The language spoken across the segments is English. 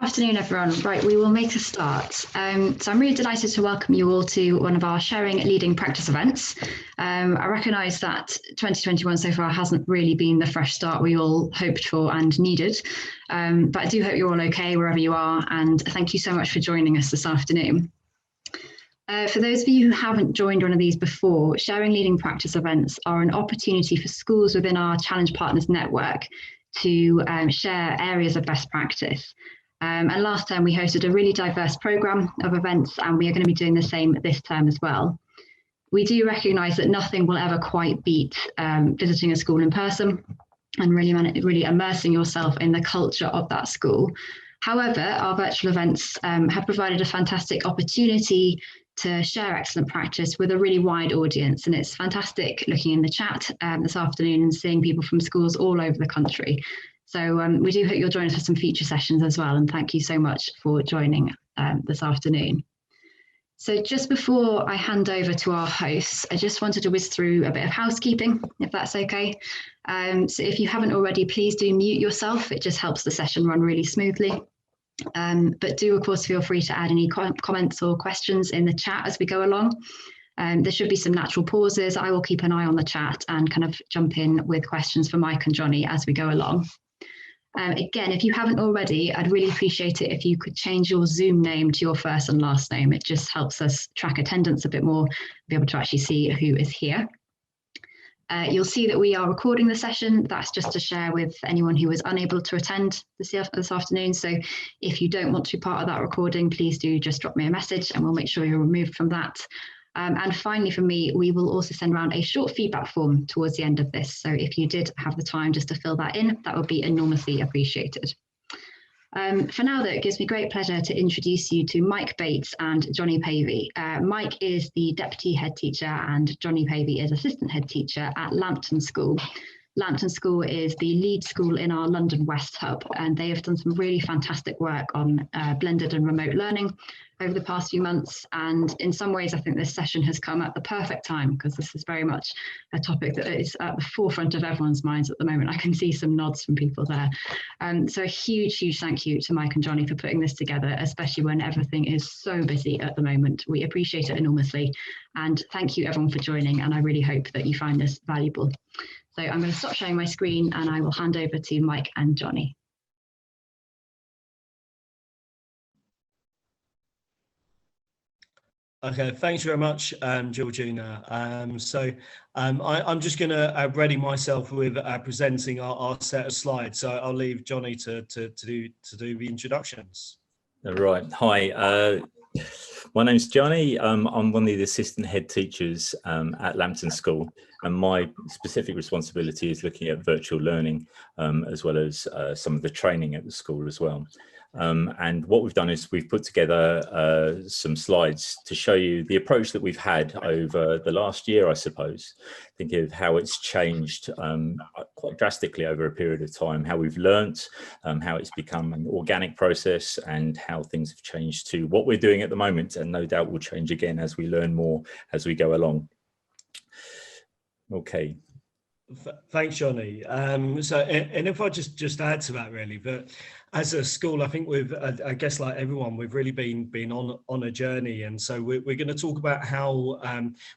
Afternoon, everyone. Right, we will make a start. So I'm really delighted to welcome you all to one of our Sharing Leading Practice events. I recognise that 2021 so far hasn't really been the fresh start we all hoped for and needed, but I do hope you're all okay wherever you are, and thank you so much for joining us this afternoon. For those of you who haven't joined one of these before, Sharing Leading Practice events are an opportunity for schools within our Challenge Partners network to share areas of best practice. And last term we hosted a really diverse programme of events, and we are going to be doing the same this term as well. We do recognise that nothing will ever quite beat visiting a school in person and really immersing yourself in the culture of that school. However, our virtual events have provided a fantastic opportunity to share excellent practice with a really wide audience, and it's fantastic looking in the chat this afternoon and seeing people from schools all over the country. So we do hope you'll join us for some future sessions as well, and thank you so much for joining this afternoon. So just before I hand over to our hosts, I just wanted to whiz through a bit of housekeeping, if that's okay. So if you haven't already, please do mute yourself. It just helps the session run really smoothly. But do, of course, feel free to add any comments or questions in the chat as we go along. There should be some natural pauses. I will keep an eye on the chat and kind of jump in with questions for Mike and Johnny as we go along. Again, if you haven't already, I'd really appreciate it if you could change your Zoom name to your first and last name. It just helps us track attendance a bit more, be able to actually see who is here. You'll see that we are recording the session. That's just to share with anyone who was unable to attend this afternoon. So if you don't want to be part of that recording, please do just drop me a message and we'll make sure you're removed from that. And finally, for me, we will also send around a short feedback form towards the end of this. So if you did have the time just to fill that in, that would be enormously appreciated. For now, though, it gives me great pleasure to introduce you to Mike Bates and Johnnie Pavey. Mike is the Deputy Head Teacher and Johnnie Pavey is Assistant Head Teacher at Lampton School. Lampton School is the lead school in our London West hub, and they have done some really fantastic work on blended and remote learning over the past few months. And in some ways, I think this session has come at the perfect time because this is very much a topic that is at the forefront of everyone's minds at the moment. I can see some nods from people there. So a huge, huge thank you to Mike and Johnny for putting this together, especially when everything is so busy at the moment. We appreciate it enormously. And thank you everyone for joining. And I really hope that you find this valuable. So I'm going to stop sharing my screen and I will hand over to Mike and Johnny. Okay, thanks very much, Georgina. I'm just going to ready myself with presenting our set of slides. So I'll leave Johnny to do the introductions. All right. Hi, my name's Johnny. I'm one of the assistant head teachers at Lampton School, and my specific responsibility is looking at virtual learning as well as some of the training at the school as well. And what we've done is we've put together some slides to show you the approach that we've had over the last year, I suppose, thinking of how it's changed quite drastically over a period of time, how we've learnt, how it's become an organic process, and how things have changed to what we're doing at the moment, and no doubt will change again as we learn more as we go along. Okay. Thanks, Johnny. And if I just add to that, really, but as a school, I think I guess like everyone, we've really been on a journey, and so we're going to talk about how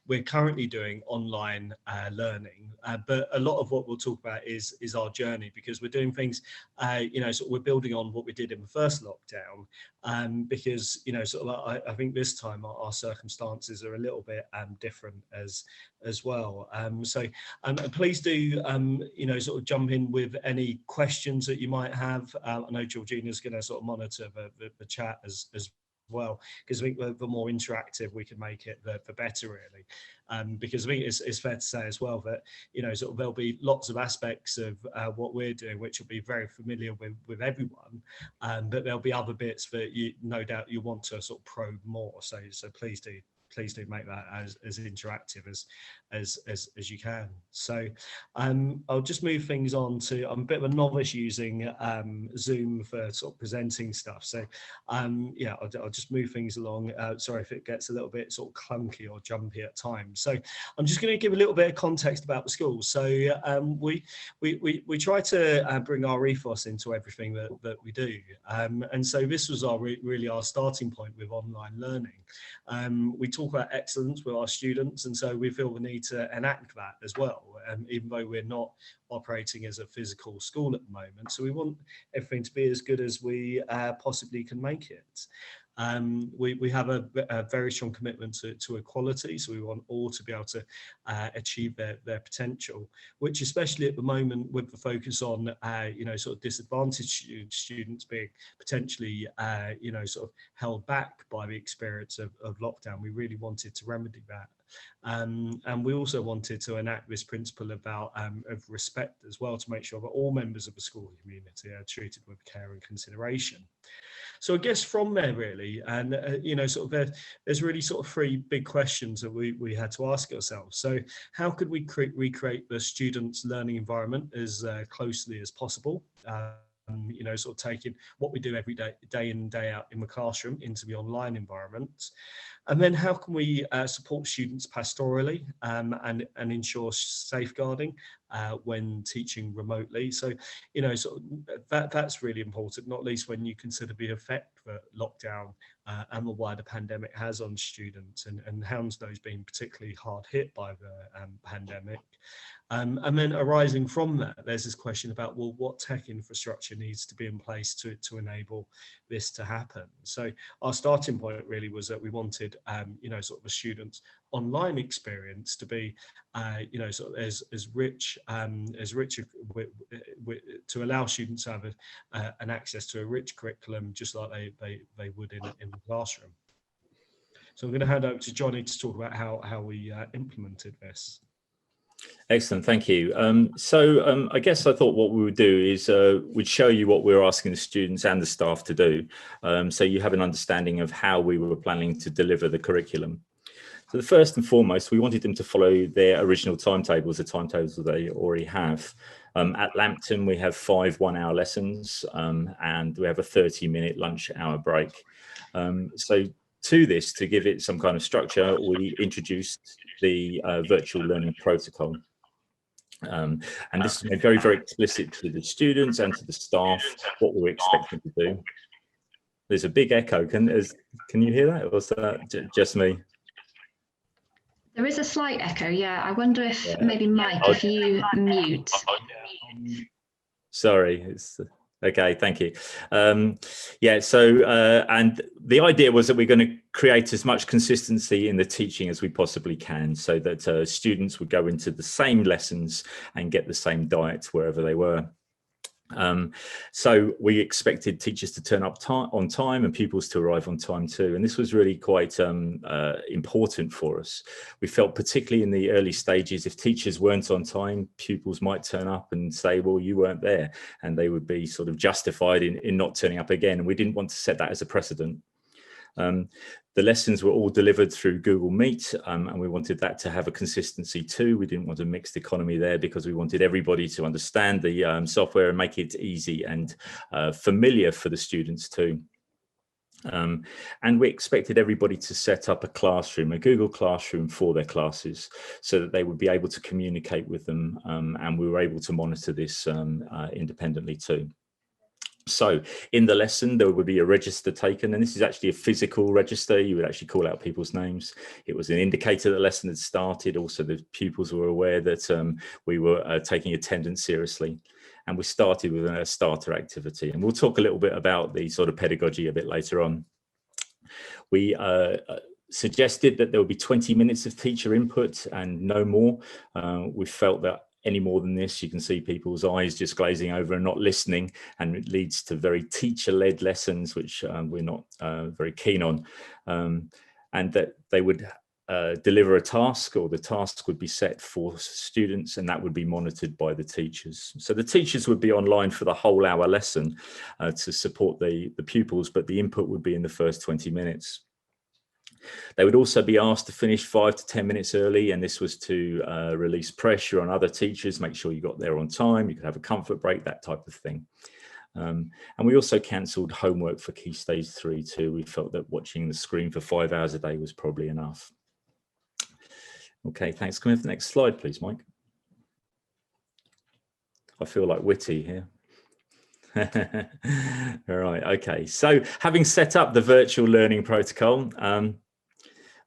we're currently doing online learning. But a lot of what we'll talk about is our journey, because we're doing things, sort of we're building on what we did in the first lockdown, because sort of I think this time our circumstances are a little bit different as well. So please do sort of jump in with any questions that you might have. I know Georgina's going to sort of monitor the chat as well, because I think the more interactive we can make it, the better, really. Because I think it's fair to say as well that sort of there'll be lots of aspects of what we're doing which will be very familiar with everyone, but there'll be other bits that no doubt you want to sort of probe more. So please do please do make that as interactive as you can. So I'll just move things on to, I'm a bit of a novice using Zoom for sort of presenting stuff. So yeah, I'll just move things along. Sorry if it gets a little bit sort of clunky or jumpy at times. So I'm just going to give a little bit of context about the school. So we try to bring our ethos into everything that we do. And so this was really our starting point with online learning. We talk about excellence with our students, and so we feel the need to enact that as well, even though we're not operating as a physical school at the moment. So we want everything to be as good as we possibly can make it. We have a very strong commitment to equality, so we want all to be able to achieve their potential, which especially at the moment with the focus on sort of disadvantaged students being potentially sort of held back by the experience of lockdown, we really wanted to remedy that. And we also wanted to enact this principle about of respect as well, to make sure that all members of the school community are treated with care and consideration. So I guess from there really, and sort of there's really sort of three big questions that we had to ask ourselves. So how could we recreate the students' learning environment as closely as possible? Sort of taking what we do every day in and day out in the classroom into the online environment. And then how can we support students pastorally and ensure safeguarding when teaching remotely? So, sort of that's really important, not least when you consider the effect that lockdown and the wider pandemic has on students, and Hounslow being particularly hard hit by the pandemic. And then arising from that, there's this question about, well, what tech infrastructure needs to be in place to enable this to happen? So our starting point really was that we wanted, sort of a student's online experience to be, sort of as rich, to allow students to have an access to a rich curriculum, just like they would in the classroom. So I'm going to hand over to Johnnie to talk about how we implemented this. Excellent, thank you. I guess I thought what we would do is we'd show you what we're asking the students and the staff to do, so you have an understanding of how we were planning to deliver the curriculum. So the first and foremost, we wanted them to follow their original timetables, the timetables that they already have. At Lampton, we have 5 one-hour lessons, and we have a 30-minute lunch hour break. So to this, to give it some kind of structure, we introduced the virtual learning protocol. And this is made very, very explicit to the students and to the staff what we're expecting to do. There's a big echo. Can you hear that? Or was that just me? There is a slight echo, yeah. I wonder if maybe Mike, if you mute. Sorry, it's okay, thank you. And the idea was that we're going to create as much consistency in the teaching as we possibly can, so that students would go into the same lessons and get the same diet wherever they were. So we expected teachers to turn up on time and pupils to arrive on time too. And this was really quite important for us. We felt particularly in the early stages, if teachers weren't on time, pupils might turn up and say, well, you weren't there, and they would be sort of justified in not turning up again. And we didn't want to set that as a precedent. The lessons were all delivered through Google Meet, and we wanted that to have a consistency too. We didn't want a mixed economy there, because we wanted everybody to understand the software and make it easy and familiar for the students too. And we expected everybody to set up a classroom, a Google Classroom for their classes, so that they would be able to communicate with them, and we were able to monitor this independently too. So in the lesson, there would be a register taken, and this is actually a physical register. You would actually call out people's names. It was an indicator that the lesson had started. Also, the pupils were aware that we were taking attendance seriously. And we started with a starter activity. And we'll talk a little bit about the sort of pedagogy a bit later on. We suggested that there would be 20 minutes of teacher input and no more. We felt that any more than this, you can see people's eyes just glazing over and not listening, and it leads to very teacher-led lessons, which we're not very keen on, and that they would deliver a task, or the task would be set for students, and that would be monitored by the teachers. So the teachers would be online for the whole hour lesson to support the pupils, but the input would be in the first 20 minutes. They would also be asked to finish 5 to 10 minutes early, and this was to release pressure on other teachers, make sure you got there on time, you could have a comfort break, that type of thing. And we also cancelled homework for Key Stage 3 too. We felt that watching the screen for 5 hours a day was probably enough. Okay, thanks. Can we have the next slide, please, Mike? I feel like Witty here. All right, okay. So having set up the virtual learning protocol,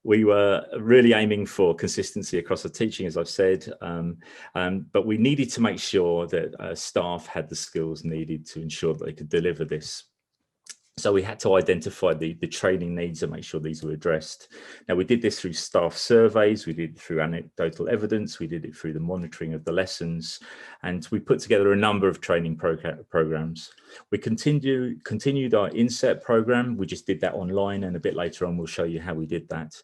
we were really aiming for consistency across the teaching, as I've said, but we needed to make sure that staff had the skills needed to ensure that they could deliver this. So we had to identify the training needs and make sure these were addressed. Now, we did this through staff surveys, we did it through anecdotal evidence, we did it through the monitoring of the lessons, and we put together a number of training programs. We continued our inset program. We just did that online, and a bit later on we'll show you how we did that.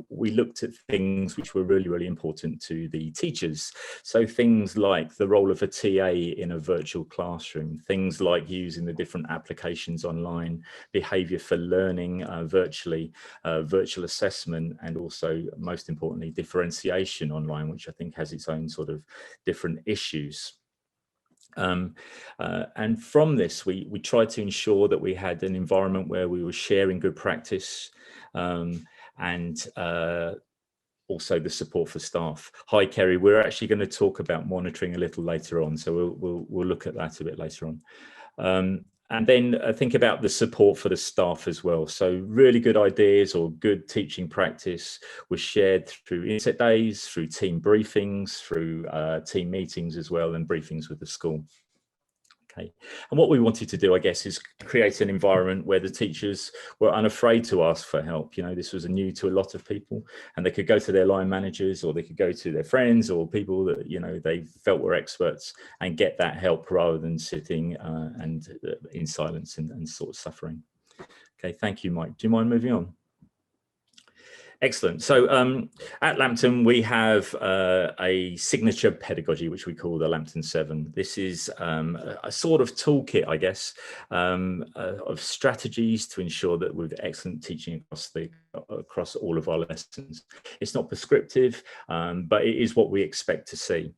We looked at things which were really, really important to the teachers. So things like the role of a TA in a virtual classroom, things like using the different applications online, behaviour for learning virtually, virtual assessment, and also, most importantly, differentiation online, which I think has its own sort of different issues. And from this, we tried to ensure that we had an environment where we were sharing good practice and also the support for staff. Hi, Kerry. We're actually going to talk about monitoring a little later on, so we'll look at that a bit later on. And then think about the support for the staff as well. So really good ideas or good teaching practice was shared through inset days, through team briefings, through team meetings as well, and briefings with the school. Okay. And what we wanted to do, I guess, is create an environment where the teachers were unafraid to ask for help. You know, this was new to a lot of people, and they could go to their line managers, or they could go to their friends or people that, you know, they felt were experts, and get that help rather than sitting and in silence and sort of suffering. Okay, thank you, Mike. Do you mind moving on? Excellent. So at Lampton, we have a signature pedagogy, which we call the Lampton 7. This is a sort of toolkit, I guess, of strategies to ensure that we've excellent teaching across all of our lessons. It's not prescriptive, but it is what we expect to see.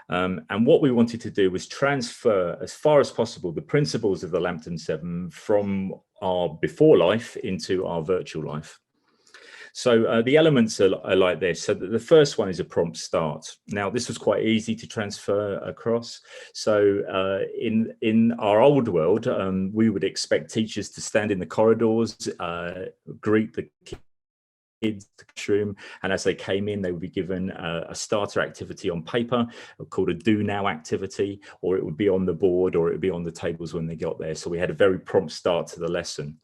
And what we wanted to do was transfer, as far as possible, the principles of the Lampton 7 from our before life into our virtual life. So the elements are like this. So the first one is a prompt start. Now, this was quite easy to transfer across. So in our old world, we would expect teachers to stand in the corridors, greet the kids in the classroom, and as they came in, they would be given a starter activity on paper called a do now activity, or it would be on the board, or it would be on the tables when they got there. So we had a very prompt start to the lesson.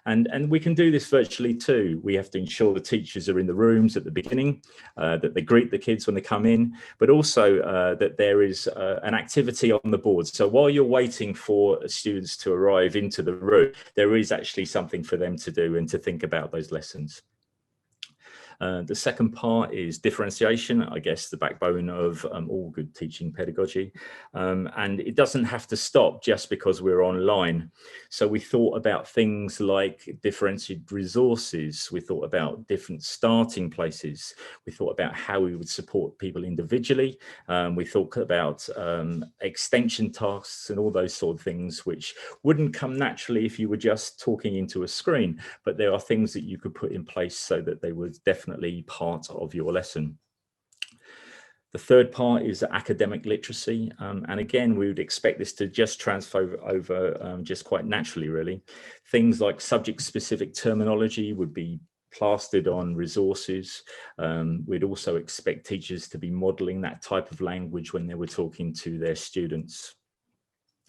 And we can do this virtually too. We have to ensure the teachers are in the rooms at the beginning, that they greet the kids when they come in, but also that there is an activity on the board. So while you're waiting for students to arrive into the room, there is actually something for them to do and to think about those lessons. The second part is differentiation, I guess the backbone of all good teaching pedagogy. And it doesn't have to stop just because we're online. So we thought about things like differentiated resources. We thought about different starting places. We thought about how we would support people individually. We thought about extension tasks and all those sort of things, which wouldn't come naturally if you were just talking into a screen. But there are things that you could put in place so that they would definitely part of your lesson. The third part is academic literacy. And again, we would expect this to just transfer over just quite naturally, really. Things like subject-specific terminology would be plastered on resources. We'd also expect teachers to be modelling that type of language when they were talking to their students.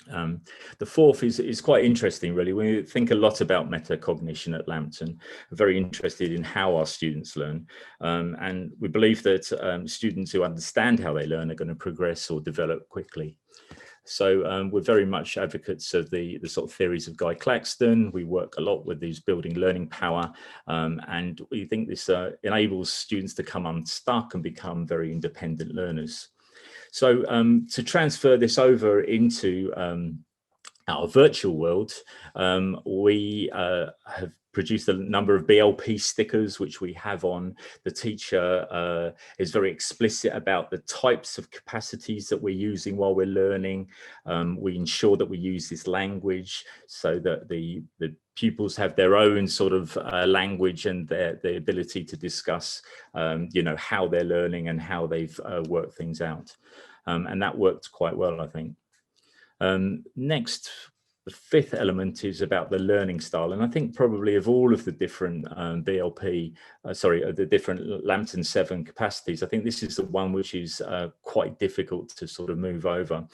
The fourth is quite interesting, really. We think a lot about metacognition at Lampton. We're very interested in how our students learn, and we believe that students who understand how they learn are going to progress or develop quickly. So we're very much advocates of the sort of theories of Guy Claxton. We work a lot with these building learning power, and we think this enables students to come unstuck and become very independent learners. So to transfer this over into our virtual world, we have produced a number of BLP stickers, which we have on. The teacher is very explicit about the types of capacities that we're using while we're learning. We ensure that we use this language so that the pupils have their own sort of language and the ability to discuss, how they're learning and how they've worked things out. And that worked quite well, I think. Next, the fifth element is about the learning style. And I think probably of all of the different the different Lampton 7 capacities, I think this is the one which is quite difficult to sort of move over.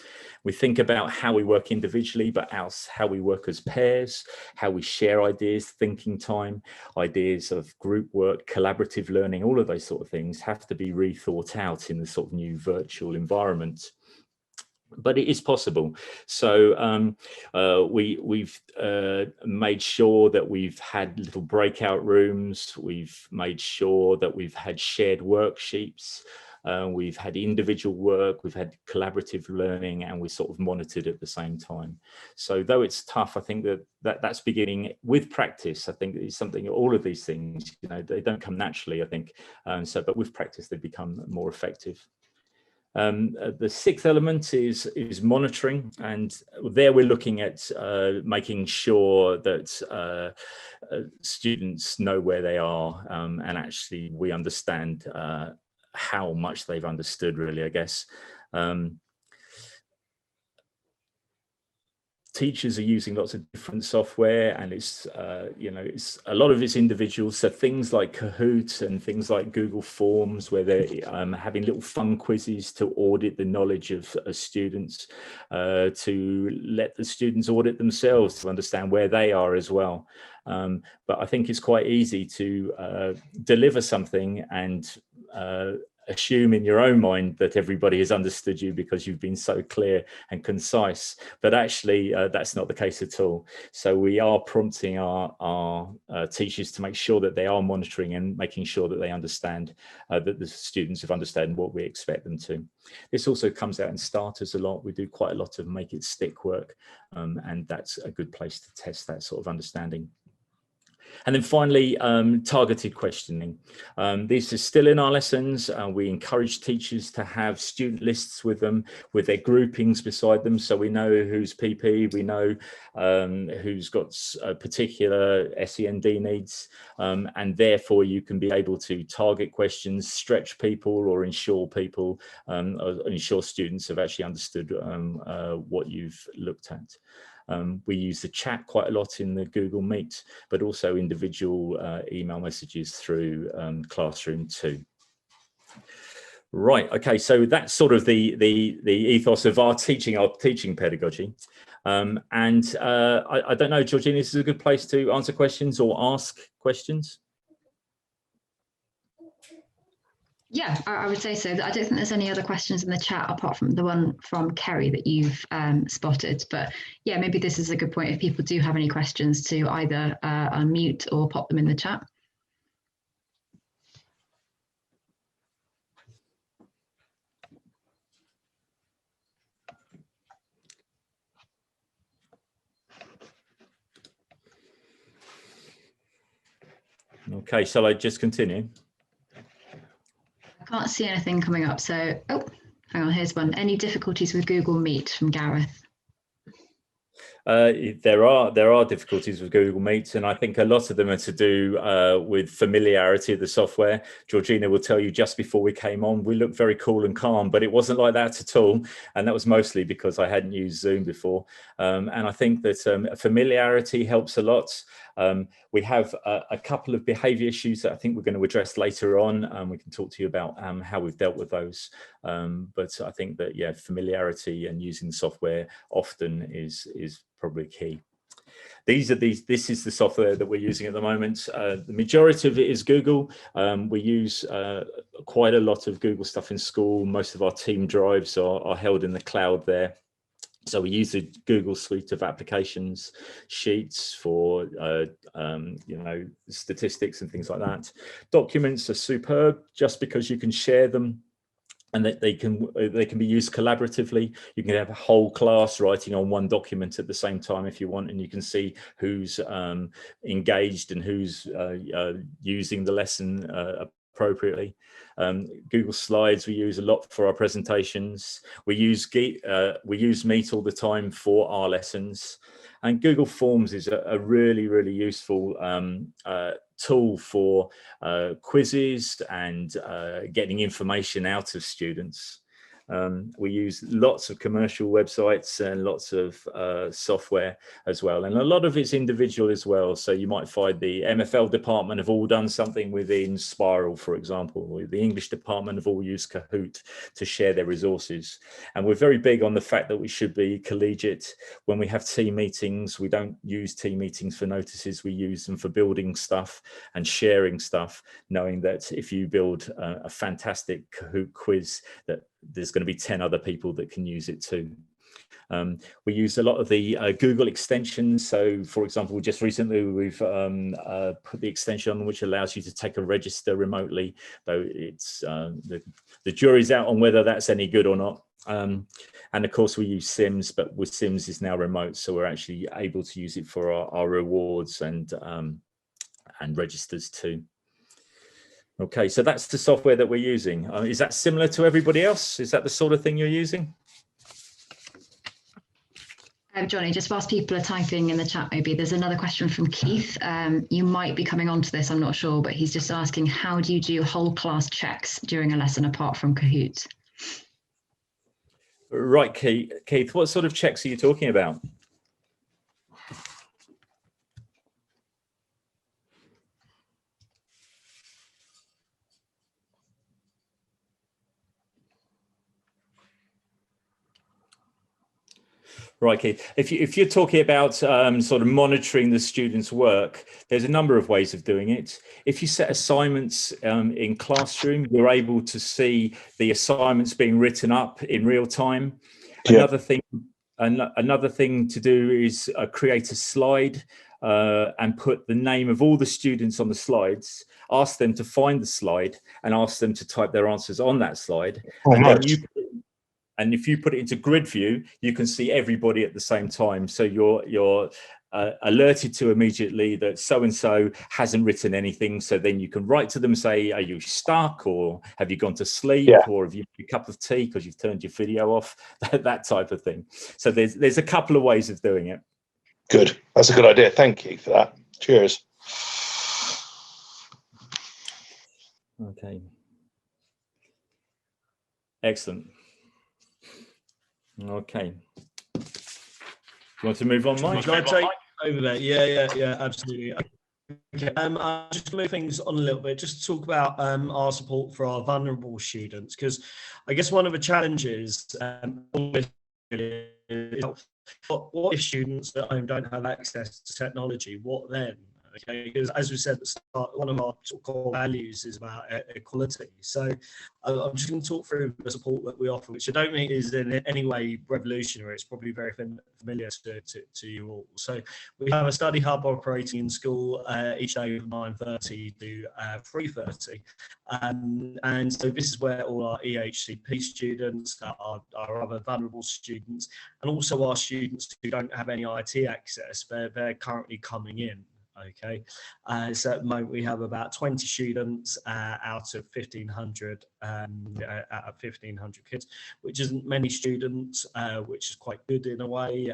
We think about how we work individually, but how we work as pairs, how we share ideas, thinking time, ideas of group work, collaborative learning, all of those sort of things have to be rethought out in the sort of new virtual environment. But it is possible. So we've made sure that we've had little breakout rooms. We've made sure that we've had shared worksheets. We've had individual work. We've had collaborative learning, and we sort of monitored at the same time. So though it's tough, I think that's beginning with practice. I think it's something, all of these things, they don't come naturally, I think. But with practice, they become more effective. The sixth element is monitoring, and there we're looking at making sure that students know where they are, and actually we understand how much they've understood, really, I guess. Teachers are using lots of different software, and it's a lot of it's individual. So things like Kahoot and things like Google Forms, where they're having little fun quizzes to audit the knowledge of students, to let the students audit themselves to understand where they are as well. But I think it's quite easy to deliver something and assume in your own mind that everybody has understood you because you've been so clear and concise, but actually that's not the case at all. So we are prompting our teachers to make sure that they are monitoring and making sure that they understand that the students have understood what we expect them to. This also comes out in starters a lot. We do quite a lot of make it stick work, and that's a good place to test that sort of understanding. And then finally, targeted questioning. This is still in our lessons. We encourage teachers to have student lists with them, with their groupings beside them, so we know who's PP, we know who's got particular SEND needs, and therefore you can be able to target questions, stretch people, or ensure students have actually understood what you've looked at. We use the chat quite a lot in the Google Meet, but also individual email messages through Classroom too. Right, okay, so that's sort of the ethos of our teaching pedagogy. I don't know, Georgina, this is a good place to answer questions or ask questions. Yeah, I would say so. I don't think there's any other questions in the chat apart from the one from Kerry that you've spotted. But yeah, maybe this is a good point if people do have any questions to either unmute or pop them in the chat. Okay, shall I just continue? I can't see anything coming up, so, oh, hang on, here's one. Any difficulties with Google Meet from Gareth? There are difficulties with Google Meet, and I think a lot of them are to do with familiarity of the software. Georgina will tell you just before we came on, we looked very cool and calm, but it wasn't like that at all. And that was mostly because I hadn't used Zoom before. And I think that familiarity helps a lot. We have a couple of behavior issues that I think we're going to address later on. We can talk to you about how we've dealt with those. But I think that, yeah, familiarity and using the software often is probably key. This is the software that we're using at the moment. The majority of it is Google. We use quite a lot of Google stuff in school. Most of our team drives are held in the cloud there. So we use the Google suite of applications, sheets for statistics and things like that. Documents are superb just because you can share them and that they can be used collaboratively. You can have a whole class writing on one document at the same time if you want, and you can see who's engaged and who's using the lesson appropriately. Google Slides we use a lot for our presentations. We use Meet all the time for our lessons, and Google Forms is a really, really useful tool for quizzes and getting information out of students. We use lots of commercial websites and lots of software as well, and a lot of it's individual as well. So you might find the MFL department have all done something within Spiral, for example, or the English department have all used Kahoot to share their resources. And we're very big on the fact that we should be collegiate. When we have team meetings, we don't use team meetings for notices, we use them for building stuff and sharing stuff, knowing that if you build a fantastic Kahoot quiz, that there's going to be 10 other people that can use it too. We use a lot of the Google extensions. So for example, just recently we've put the extension on which allows you to take a register remotely, though it's the jury's out on whether that's any good or not. And of course we use Sims, but with Sims is now remote, so we're actually able to use it for our rewards and registers too. Okay, so that's the software that we're using. Is that similar to everybody else? Is that the sort of thing you're using? Johnny, just whilst people are typing in the chat, maybe there's another question from Keith. You might be coming on to this, I'm not sure, but he's just asking, how do you do whole class checks during a lesson apart from Kahoot? Right, Keith, what sort of checks are you talking about? Right, Keith. If you're talking about sort of monitoring the students' work, there's a number of ways of doing it. If you set assignments in Classroom, you're able to see the assignments being written up in real time. Yeah. Another thing to do is create a slide and put the name of all the students on the slides, ask them to find the slide and ask them to type their answers on that slide. Oh, and nice. And if you put it into grid view, you can see everybody at the same time. So you're alerted to immediately that so-and-so hasn't written anything. So then you can write to them, say, are you stuck, or have you gone to sleep, yeah, or have you had a cup of tea because you've turned your video off, that type of thing. So there's a couple of ways of doing it. Good. That's a good idea. Thank you for that. Cheers. Okay. Excellent. Okay. Do you want to move on, Mike? Can I take over there? Yeah, absolutely. Okay, I'll just move things on a little bit, just to talk about our support for our vulnerable students, because I guess one of the challenges is what if students at home don't have access to technology? What then? Okay, because as we said at the start, one of our core values is about equality. So I'm just going to talk through the support that we offer, which I don't think is in any way revolutionary. It's probably very familiar to you all. So we have a study hub operating in school each day from 9:30 to 3:30. And so this is where all our EHCP students, our other vulnerable students, and also our students who don't have any IT access, they're currently coming in. Okay, so at the moment we have about 20 students out of 1,500 kids, which isn't many students, which is quite good in a way.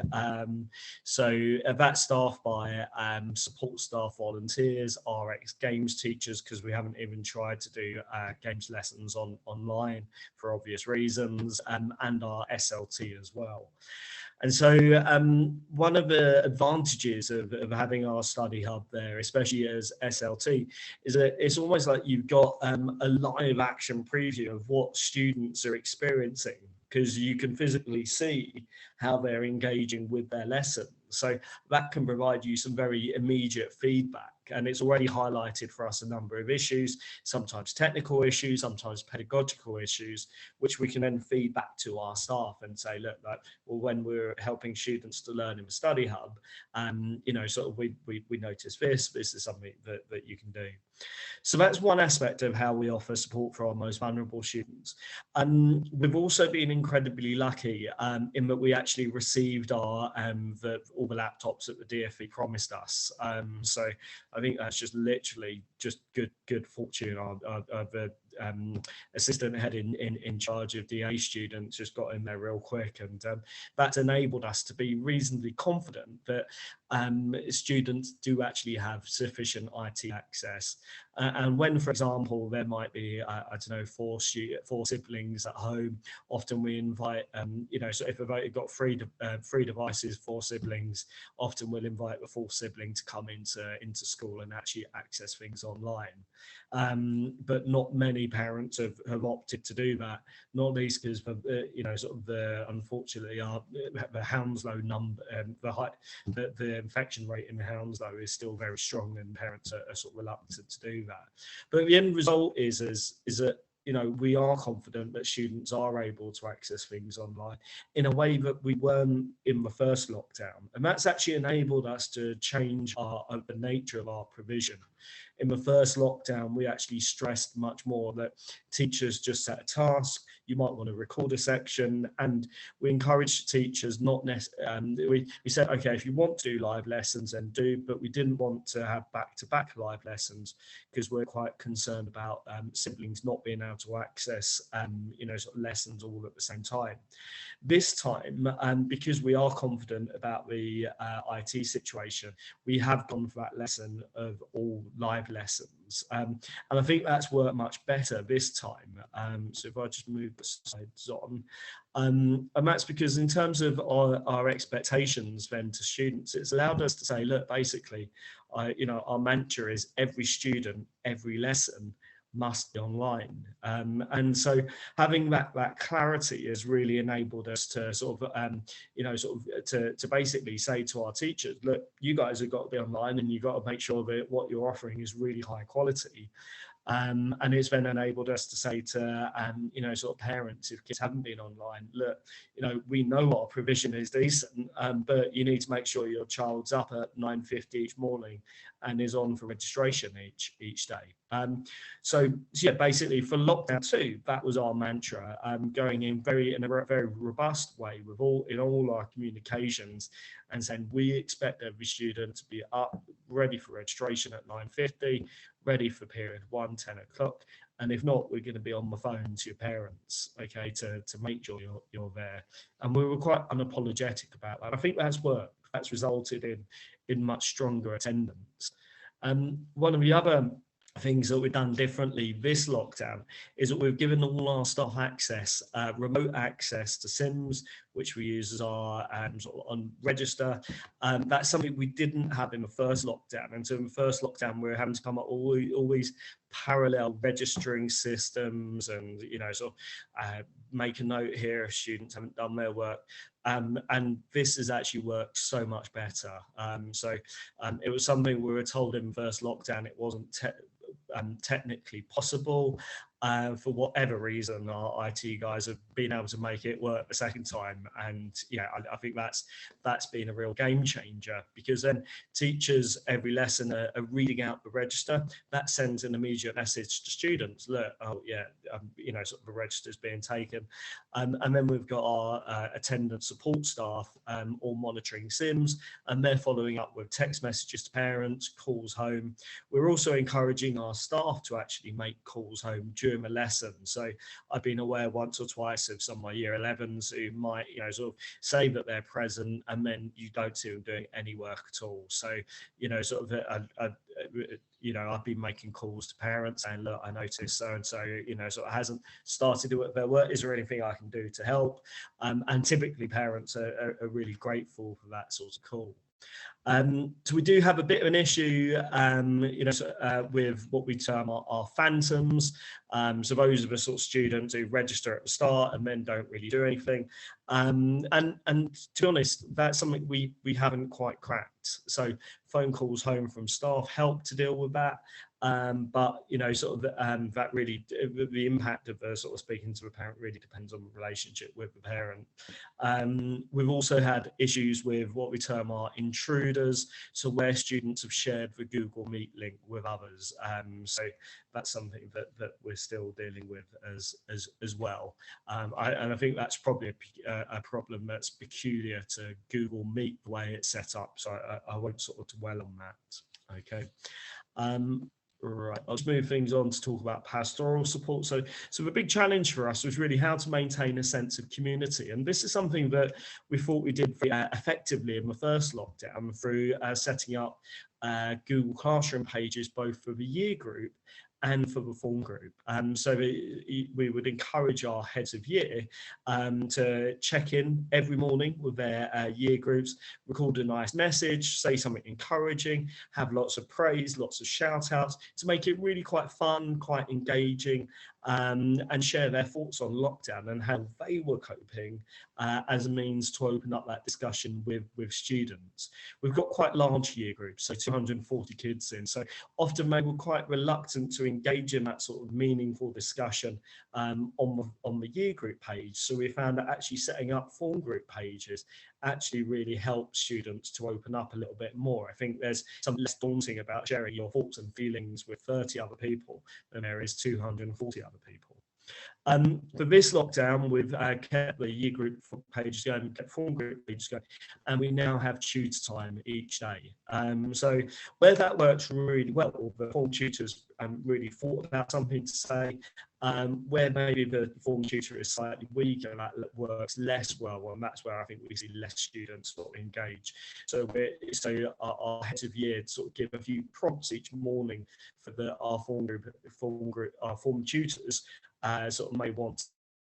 So that's staffed by support staff, volunteers, RX games teachers, because we haven't even tried to do games lessons online for obvious reasons, and our SLT as well. And so one of the advantages of having our study hub there, especially as SLT, is that it's almost like you've got a live action preview of what students are experiencing, because you can physically see how they're engaging with their lesson. So that can provide you some very immediate feedback. and it's already highlighted for us a number of issues, sometimes technical issues, sometimes pedagogical issues, which we can then feed back to our staff and say, look, like, well, when we're helping students to learn in the study hub, you know, sort of we notice this is something that you can do. So that's one aspect of how we offer support for our most vulnerable students. We've also been incredibly lucky in that we actually received our all the laptops that the DfE promised us. So I think that's just literally just good fortune. The assistant head in charge of DA students just got in there real quick, and that's enabled us to be reasonably confident that students do actually have sufficient IT access. And when, for example, there might be, I don't know, four siblings at home, often we invite, you know, so if they've got three devices, 4 siblings, often we'll invite the 4th sibling to come into school and actually access things online. But not many parents have opted to do that, not least because, you know, sort of unfortunately, the Hounslow number, the infection rate in Hounslow is still very strong, and parents are sort of reluctant to do that. But the end result is that, you know, we are confident that students are able to access things online in a way that we weren't in the first lockdown. And that's actually enabled us to change the nature of our provision. In the first lockdown, we actually stressed much more that teachers just set a task. You might want to record a section, and we encouraged teachers not necessarily. We said, okay, if you want to do live lessons, then do, but we didn't want to have back-to-back live lessons because we're quite concerned about siblings not being able to access, you know, sort of lessons all at the same time. This time, because we are confident about the IT situation, we have gone for that lesson of all live lessons, and I think that's worked much better this time. So if I just move the slides on, and that's because in terms of our expectations then to students, it's allowed us to say, look, basically, you know, our mantra is every student, every lesson must be online, and so having that clarity has really enabled us to sort of you know, sort of to basically say to our teachers, look, you guys have got to be online, and you've got to make sure that what you're offering is really high quality. And it's then enabled us to say to, you know, sort of parents, if kids haven't been online, look, you know, we know our provision is decent, but you need to make sure your child's up at 9:50 each morning and is on for registration each day. So yeah, basically for lockdown 2, that was our mantra, going in a very robust way with all our communications, and saying we expect every student to be up, ready for registration at 9:50, ready for period 1, 10 o'clock. And if not, we're going to be on the phone to your parents, okay, to make sure you're there. And we were quite unapologetic about that. I think that's worked. That's resulted in much stronger attendance. One of the other things that we've done differently this lockdown is that we've given all our staff access, remote access to Sims, which we use as our sort of on register. That's something we didn't have in the first lockdown. And so in the first lockdown, we were having to come up all these parallel registering systems, and, you know, sort of make a note here if students haven't done their work. And this has actually worked so much better. So it was something we were told in the first lockdown it wasn't technically possible. For whatever reason, our IT guys have been able to make it work the second time, and yeah, I think that's been a real game changer, because then teachers every lesson are reading out the register. That sends an immediate message to students, look, oh yeah, you know, sort of the register's being taken, and then we've got our attendance support staff all monitoring Sims, and they're following up with text messages to parents, calls home. We're also encouraging our staff to actually make calls home during a lesson. So I've been aware once or twice of some of my year 11s who might, you know, sort of say that they're present, and then you don't see them doing any work at all. So, you know, sort of you know, I've been making calls to parents saying, look, I noticed so and so, you know, sort of hasn't started their work. Is there anything I can do to help? And typically parents are really grateful for that sort of call. So we do have a bit of an issue, with what we term our phantoms. So those are the sort of students who register at the start and then don't really do anything. And to be honest, that's something we haven't quite cracked. So phone calls home from staff help to deal with that. But that really, the impact of sort of speaking to a parent really depends on the relationship with the parent. We've also had issues with what we term our intruders, so where students have shared the Google Meet link with others. So that's something that we're still dealing with as well. And I think that's probably a problem that's peculiar to Google Meet, the way it's set up. So I won't sort of dwell on that. Okay. Right, I'll just move things on to talk about pastoral support. So the big challenge for us was really how to maintain a sense of community. And this is something that we thought we did very effectively in the first lockdown through setting up Google Classroom pages, both for the year group and for the form group. So we would encourage our heads of year to check in every morning with their year groups, record a nice message, say something encouraging, have lots of praise, lots of shout outs to make it really quite fun, quite engaging, and share their thoughts on lockdown and how they were coping as a means to open up that discussion with students. We've got quite large year groups, so 240 kids in, so often they were quite reluctant to engage in that sort of meaningful discussion on the year group page. So we found that actually setting up form group pages actually really helps students to open up a little bit more. I think there's something less daunting about sharing your thoughts and feelings with 30 other people than there is 240 other people. For this lockdown, we've kept the year group pages going, kept form group pages going, and we now have tutor time each day. So where that works really well, the form tutors really thought about something to say. Where maybe the form tutor is slightly weaker, that works less well, and that's where I think we see less students sort of engage. So our heads of year sort of give a few prompts each morning for our form tutors sort of may want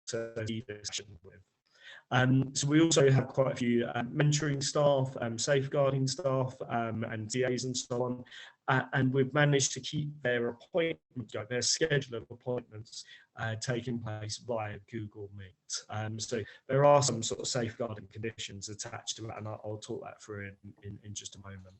to lead this session with. So we also have quite a few mentoring staff, safeguarding staff, and TAs and so on. And we've managed to keep their schedule of appointments taking place via Google Meet. So there are some sort of safeguarding conditions attached to that, and I'll talk that through in just a moment.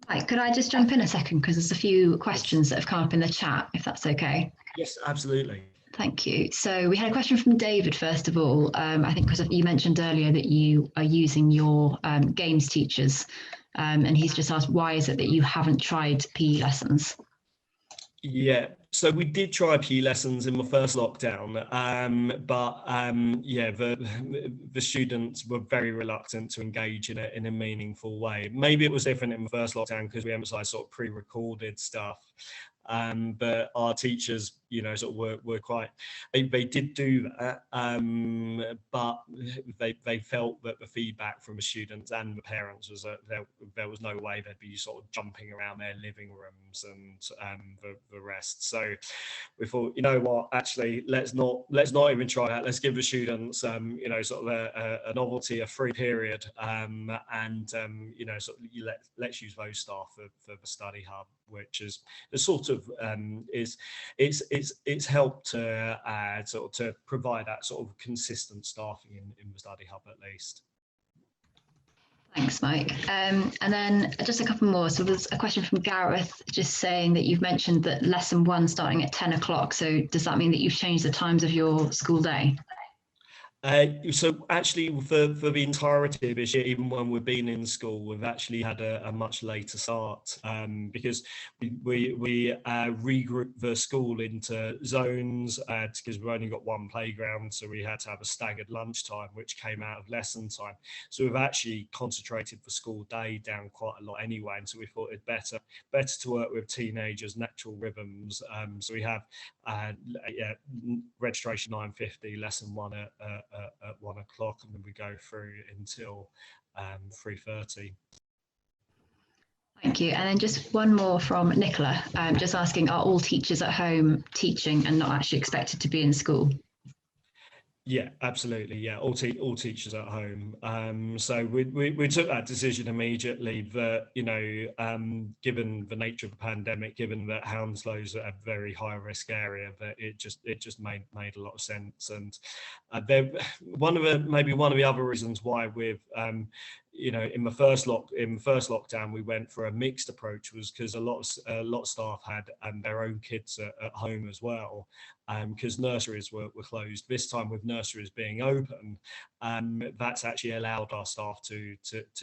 Right, could I just jump in a second, because there's a few questions that have come up in the chat, if that's okay? Yes, absolutely. Thank you. So we had a question from David, first of all. I think because you mentioned earlier that you are using your games teachers, and he's just asked, why is it that you haven't tried PE lessons? Yeah, so we did try PE lessons in the first lockdown, but the students were very reluctant to engage in a meaningful way. Maybe it was different in the first lockdown because we emphasised sort of pre-recorded stuff. But our teachers, sort of were quite, they did do that, but they felt that the feedback from the students and the parents was that there was no way they'd be sort of jumping around their living rooms and the rest. So we thought, you know what, actually, let's not even try that. Let's give the students, sort of a novelty, a free period, let's use those staff for the study hub, which is the sort of it's helped to sort of to provide that sort of consistent staffing in the study hub at least. Thanks, Mike. And then just a couple more. So there's a question from Gareth just saying that you've mentioned that lesson 1 starting at 10 o'clock. So does that mean that you've changed the times of your school day? So actually for the entirety of this year, even when we've been in school, we've actually had a much later start because we regrouped the school into zones because we've only got one playground, so we had to have a staggered lunchtime, which came out of lesson time. So we've actually concentrated the school day down quite a lot anyway, and so we thought it better to work with teenagers' natural rhythms. So we have registration 9:50, lesson 1 at 1 o'clock, and then we go through until 3:30. Thank you. And then just one more from Nicola, just asking, are all teachers at home teaching and not actually expected to be in school? Yeah, absolutely. Yeah, all teachers at home. So we took that decision immediately that, given the nature of the pandemic, given that Hounslows are a very high risk area, that it just made a lot of sense. And one of the other reasons why we've in the first lockdown we went for a mixed approach was because a lot of staff had their own kids at home as well, because nurseries were closed. This time, with nurseries being open, that's actually allowed our staff to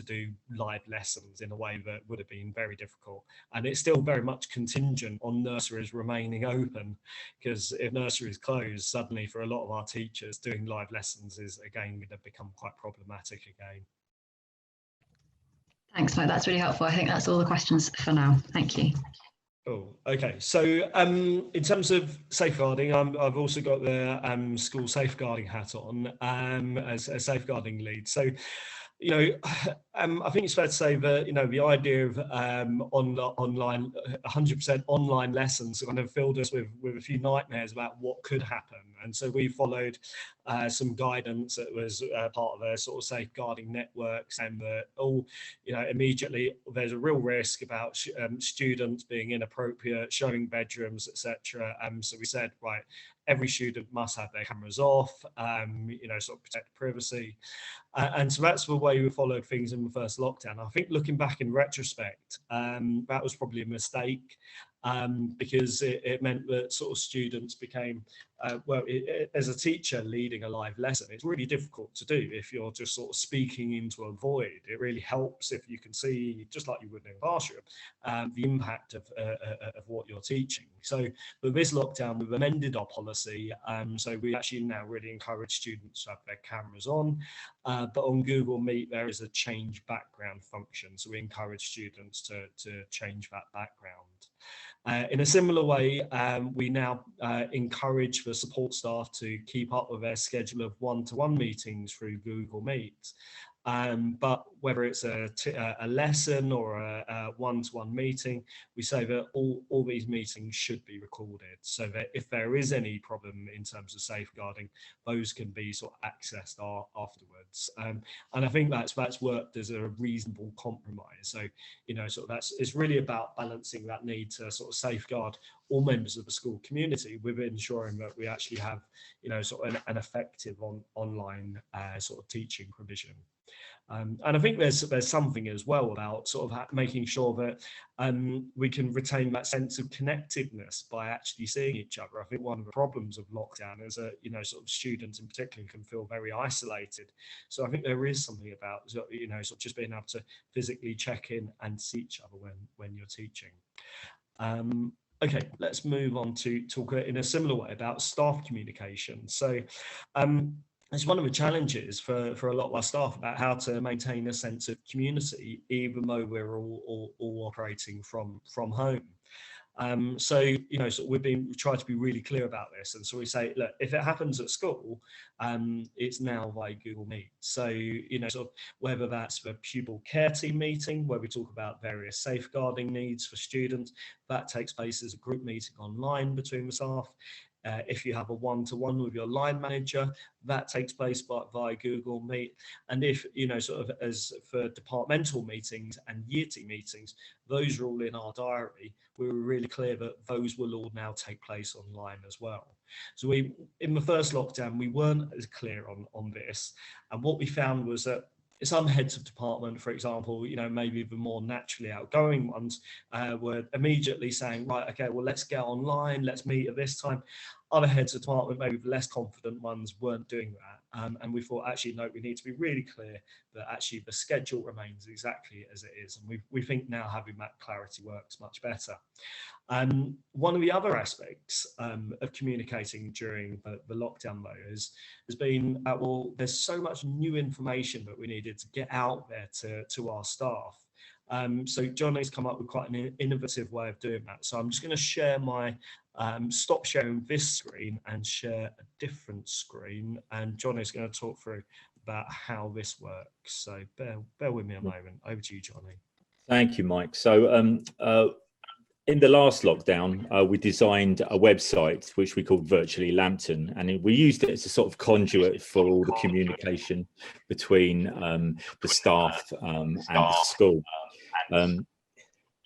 do live lessons in a way that would have been very difficult. And it's still very much contingent on nurseries remaining open, because if nurseries close, suddenly for a lot of our teachers, doing live lessons is again going to become quite problematic again. Thanks, Mike. That's really helpful. I think that's all the questions for now. Thank you. Oh, okay. So in terms of safeguarding, I've also got the school safeguarding hat on as a safeguarding lead. So, I think it's fair to say that, the idea of online, 100% online lessons kind of filled us with a few nightmares about what could happen. And so we followed some guidance that was part of a sort of safeguarding network, saying that, immediately there's a real risk about students being inappropriate, showing bedrooms, etc. So we said, right, every student must have their cameras off, sort of protect privacy. And so that's the way we followed things in the first lockdown. I think looking back in retrospect, that was probably a mistake, because it meant that sort of students became, as a teacher leading a live lesson, it's really difficult to do if you're just sort of speaking into a void. It really helps if you can see, just like you would in a classroom, the impact of what you're teaching. So with this lockdown, we've amended our policy. So we actually now really encourage students to have their cameras on. But on Google Meet, there is a change background function. So we encourage students to change that background. In a similar way, we now encourage the support staff to keep up with their schedule of one-to-one meetings through Google Meet. But whether it's a lesson or a one-to-one meeting, we say that all these meetings should be recorded, so that if there is any problem in terms of safeguarding, those can be sort of accessed afterwards. And I think that's worked as a reasonable compromise. So, it's really about balancing that need to sort of safeguard all members of the school community with ensuring that we actually have, sort of an effective online sort of teaching provision. And I think there's something as well about sort of making sure that we can retain that sense of connectedness by actually seeing each other. I think one of the problems of lockdown is that, sort of students in particular can feel very isolated. So I think there is something about, sort of just being able to physically check in and see each other when you're teaching. Okay, let's move on to talk in a similar way about staff communication. So it's one of the challenges for a lot of our staff about how to maintain a sense of community, even though we're all operating from home. So we've tried to be really clear about this, and so we say, look, if it happens at school, it's now via Google Meet. So sort of whether that's the pupil care team meeting where we talk about various safeguarding needs for students, that takes place as a group meeting online between the staff. If you have a one-to-one with your line manager, that takes place via Google Meet. And if, sort of as for departmental meetings and year team meetings, those are all in our diary. We were really clear that those will all now take place online as well. So in the first lockdown, we weren't as clear on this. And what we found was that some heads of department, for example, maybe the more naturally outgoing ones, were immediately saying, right, okay, well, let's get online, let's meet at this time. Other heads of department, maybe the less confident ones, weren't doing that. And we thought, actually, no, we need to be really clear that actually the schedule remains exactly as it is. And we think now having that clarity works much better. One of the other aspects of communicating during the lockdown, though, has been, well, there's so much new information that we needed to get out there to our staff. So Johnnie's come up with quite an innovative way of doing that. So I'm just going to share my, stop sharing this screen and share a different screen. And Johnnie's going to talk through about how this works. So bear with me a moment. Over to you, Johnnie. Thank you, Mike. So in the last lockdown, we designed a website which we called Virtually Lampton, and we used it as a sort of conduit for all the communication between the staff and the school.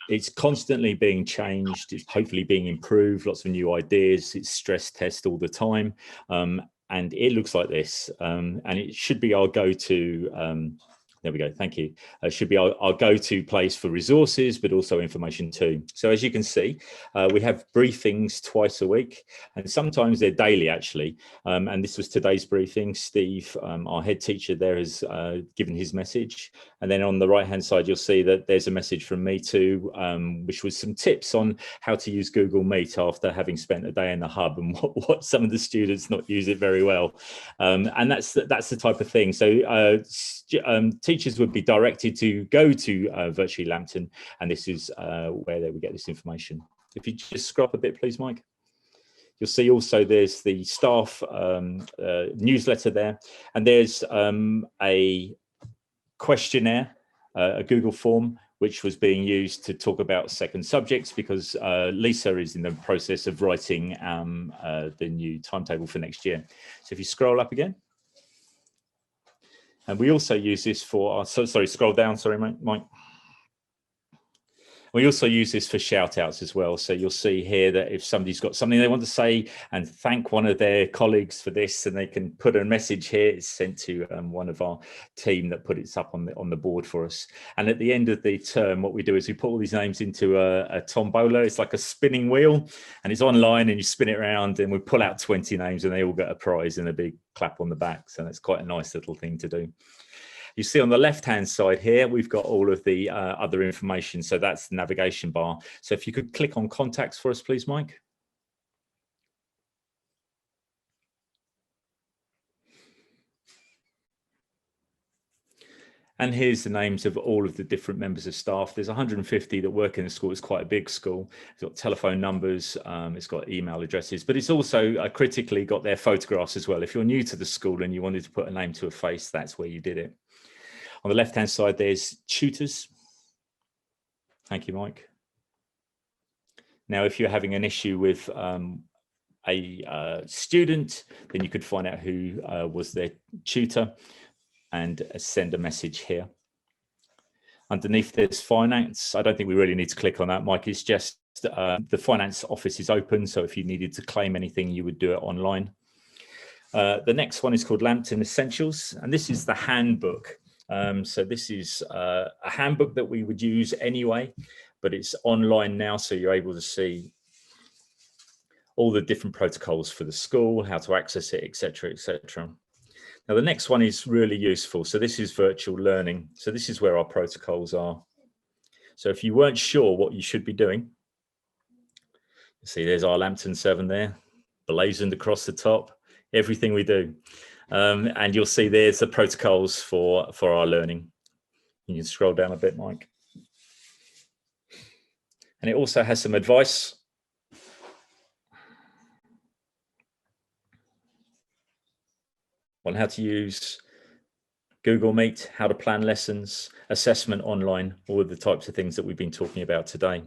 It's constantly being changed. It's hopefully being improved. Lots of new ideas. It's stress test all the time, and it looks like this. And it should be our go-to. There we go. Thank you. It should be our go-to place for resources, but also information too. So as you can see, we have briefings twice a week, and sometimes they're daily actually. And this was today's briefing. Steve, our head teacher there, has given his message. And then on the right-hand side, you'll see that there's a message from me too, which was some tips on how to use Google Meet after having spent a day in the hub, and what some of the students not use it very well. And that's the type of thing. So teachers would be directed to go to Virtually Lampton, and this is where they would get this information. If you just scroll up a bit, please, Mike. You'll see also there's the staff newsletter there, and there's a questionnaire, a Google form, which was being used to talk about second subjects, because Lisa is in the process of writing the new timetable for next year. So if you scroll up again. And we also use this for, sorry, scroll down, sorry, Mike. We also use this for shout outs as well. So you'll see here that if somebody's got something they want to say and thank one of their colleagues for this, and they can put a message here, it's sent to one of our team that put it up on the board for us. And at the end of the term, what we do is we put all these names into a tombola. It's like a spinning wheel, and it's online, and you spin it around, and we pull out 20 names, and they all get a prize and a big clap on the back. So that's quite a nice little thing to do. You see on the left-hand side here, we've got all of the other information. So that's the navigation bar. So if you could click on contacts for us, please, Mike. And here's the names of all of the different members of staff. There's 150 that work in the school. It's quite a big school. It's got telephone numbers, it's got email addresses, but it's also critically got their photographs as well. If you're new to the school and you wanted to put a name to a face, that's where you did it. On the left-hand side, there's tutors. Thank you, Mike. Now, if you're having an issue with a student, then you could find out who was their tutor and send a message here. Underneath there's finance. I don't think we really need to click on that, Mike. It's just the finance office is open. So if you needed to claim anything, you would do it online. The next one is called Lampton Essentials, and this is the handbook. So this is a handbook that we would use anyway, but it's online now, so you're able to see all the different protocols for the school, how to access it, etc., etc. Now the next one is really useful. So this is virtual learning. So this is where our protocols are. So if you weren't sure what you should be doing, see there's our Lampton 7 there, blazoned across the top, everything we do. And you'll see there's the protocols for our learning. You can scroll down a bit, Mike. And it also has some advice. On how to use Google Meet, how to plan lessons, assessment online, all of the types of things that we've been talking about today.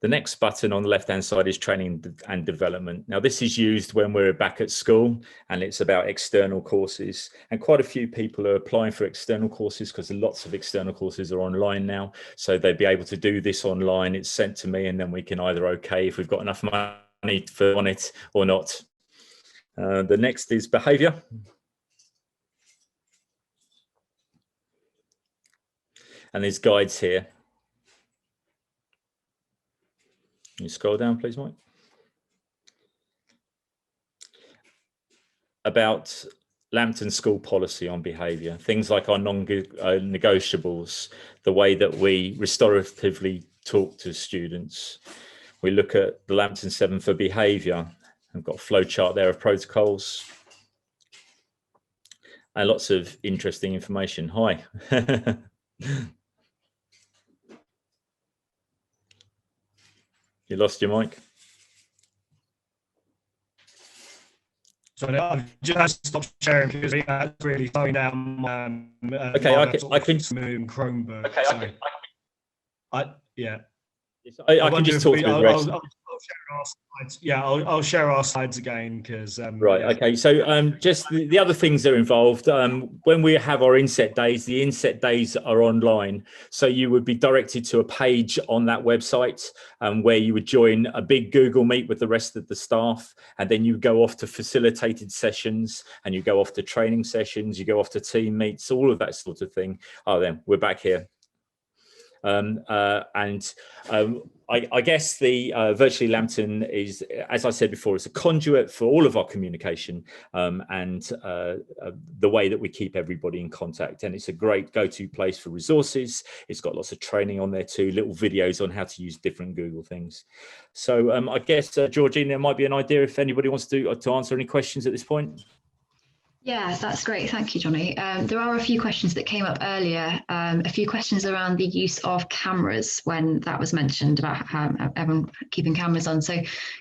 The next button on the left-hand side is training and development. Now, this is used when we're back at school, and it's about external courses. And quite a few people are applying for external courses because lots of external courses are online now. So they'd be able to do this online. It's sent to me, and then we can either okay if we've got enough money on it or not. The next is behaviour. And there's guides here. Can you scroll down, please, Mike? About Lampton School policy on behaviour, things like our non-negotiables, the way that we restoratively talk to students. We look at the Lampton 7 for behaviour. I've got a flow chart there of protocols and lots of interesting information. Hi. You lost your mic. So I've just stopped sharing because that's really slowing down my okay, I can Chromebook. Okay, so yeah. I can just talk through the rest. I'll share our slides. Yeah, I'll share our slides again because right. yeah. Okay. So just the other things that are involved. When we have our inset days, the inset days are online. So you would be directed to a page on that website where you would join a big Google Meet with the rest of the staff, and then you go off to facilitated sessions, and you go off to training sessions, you go off to team meets, all of that sort of thing. Oh, then we're back here. I guess the Virtually Lampton is, as I said before, it's a conduit for all of our communication and the way that we keep everybody in contact. And it's a great go-to place for resources. It's got lots of training on there too, little videos on how to use different Google things. So I guess, Georgine, there might be an idea if anybody wants to answer any questions at this point. Yeah, that's great. Thank you, Johnny. There are a few questions that came up earlier, a few questions around the use of cameras when that was mentioned about how everyone keeping cameras on. So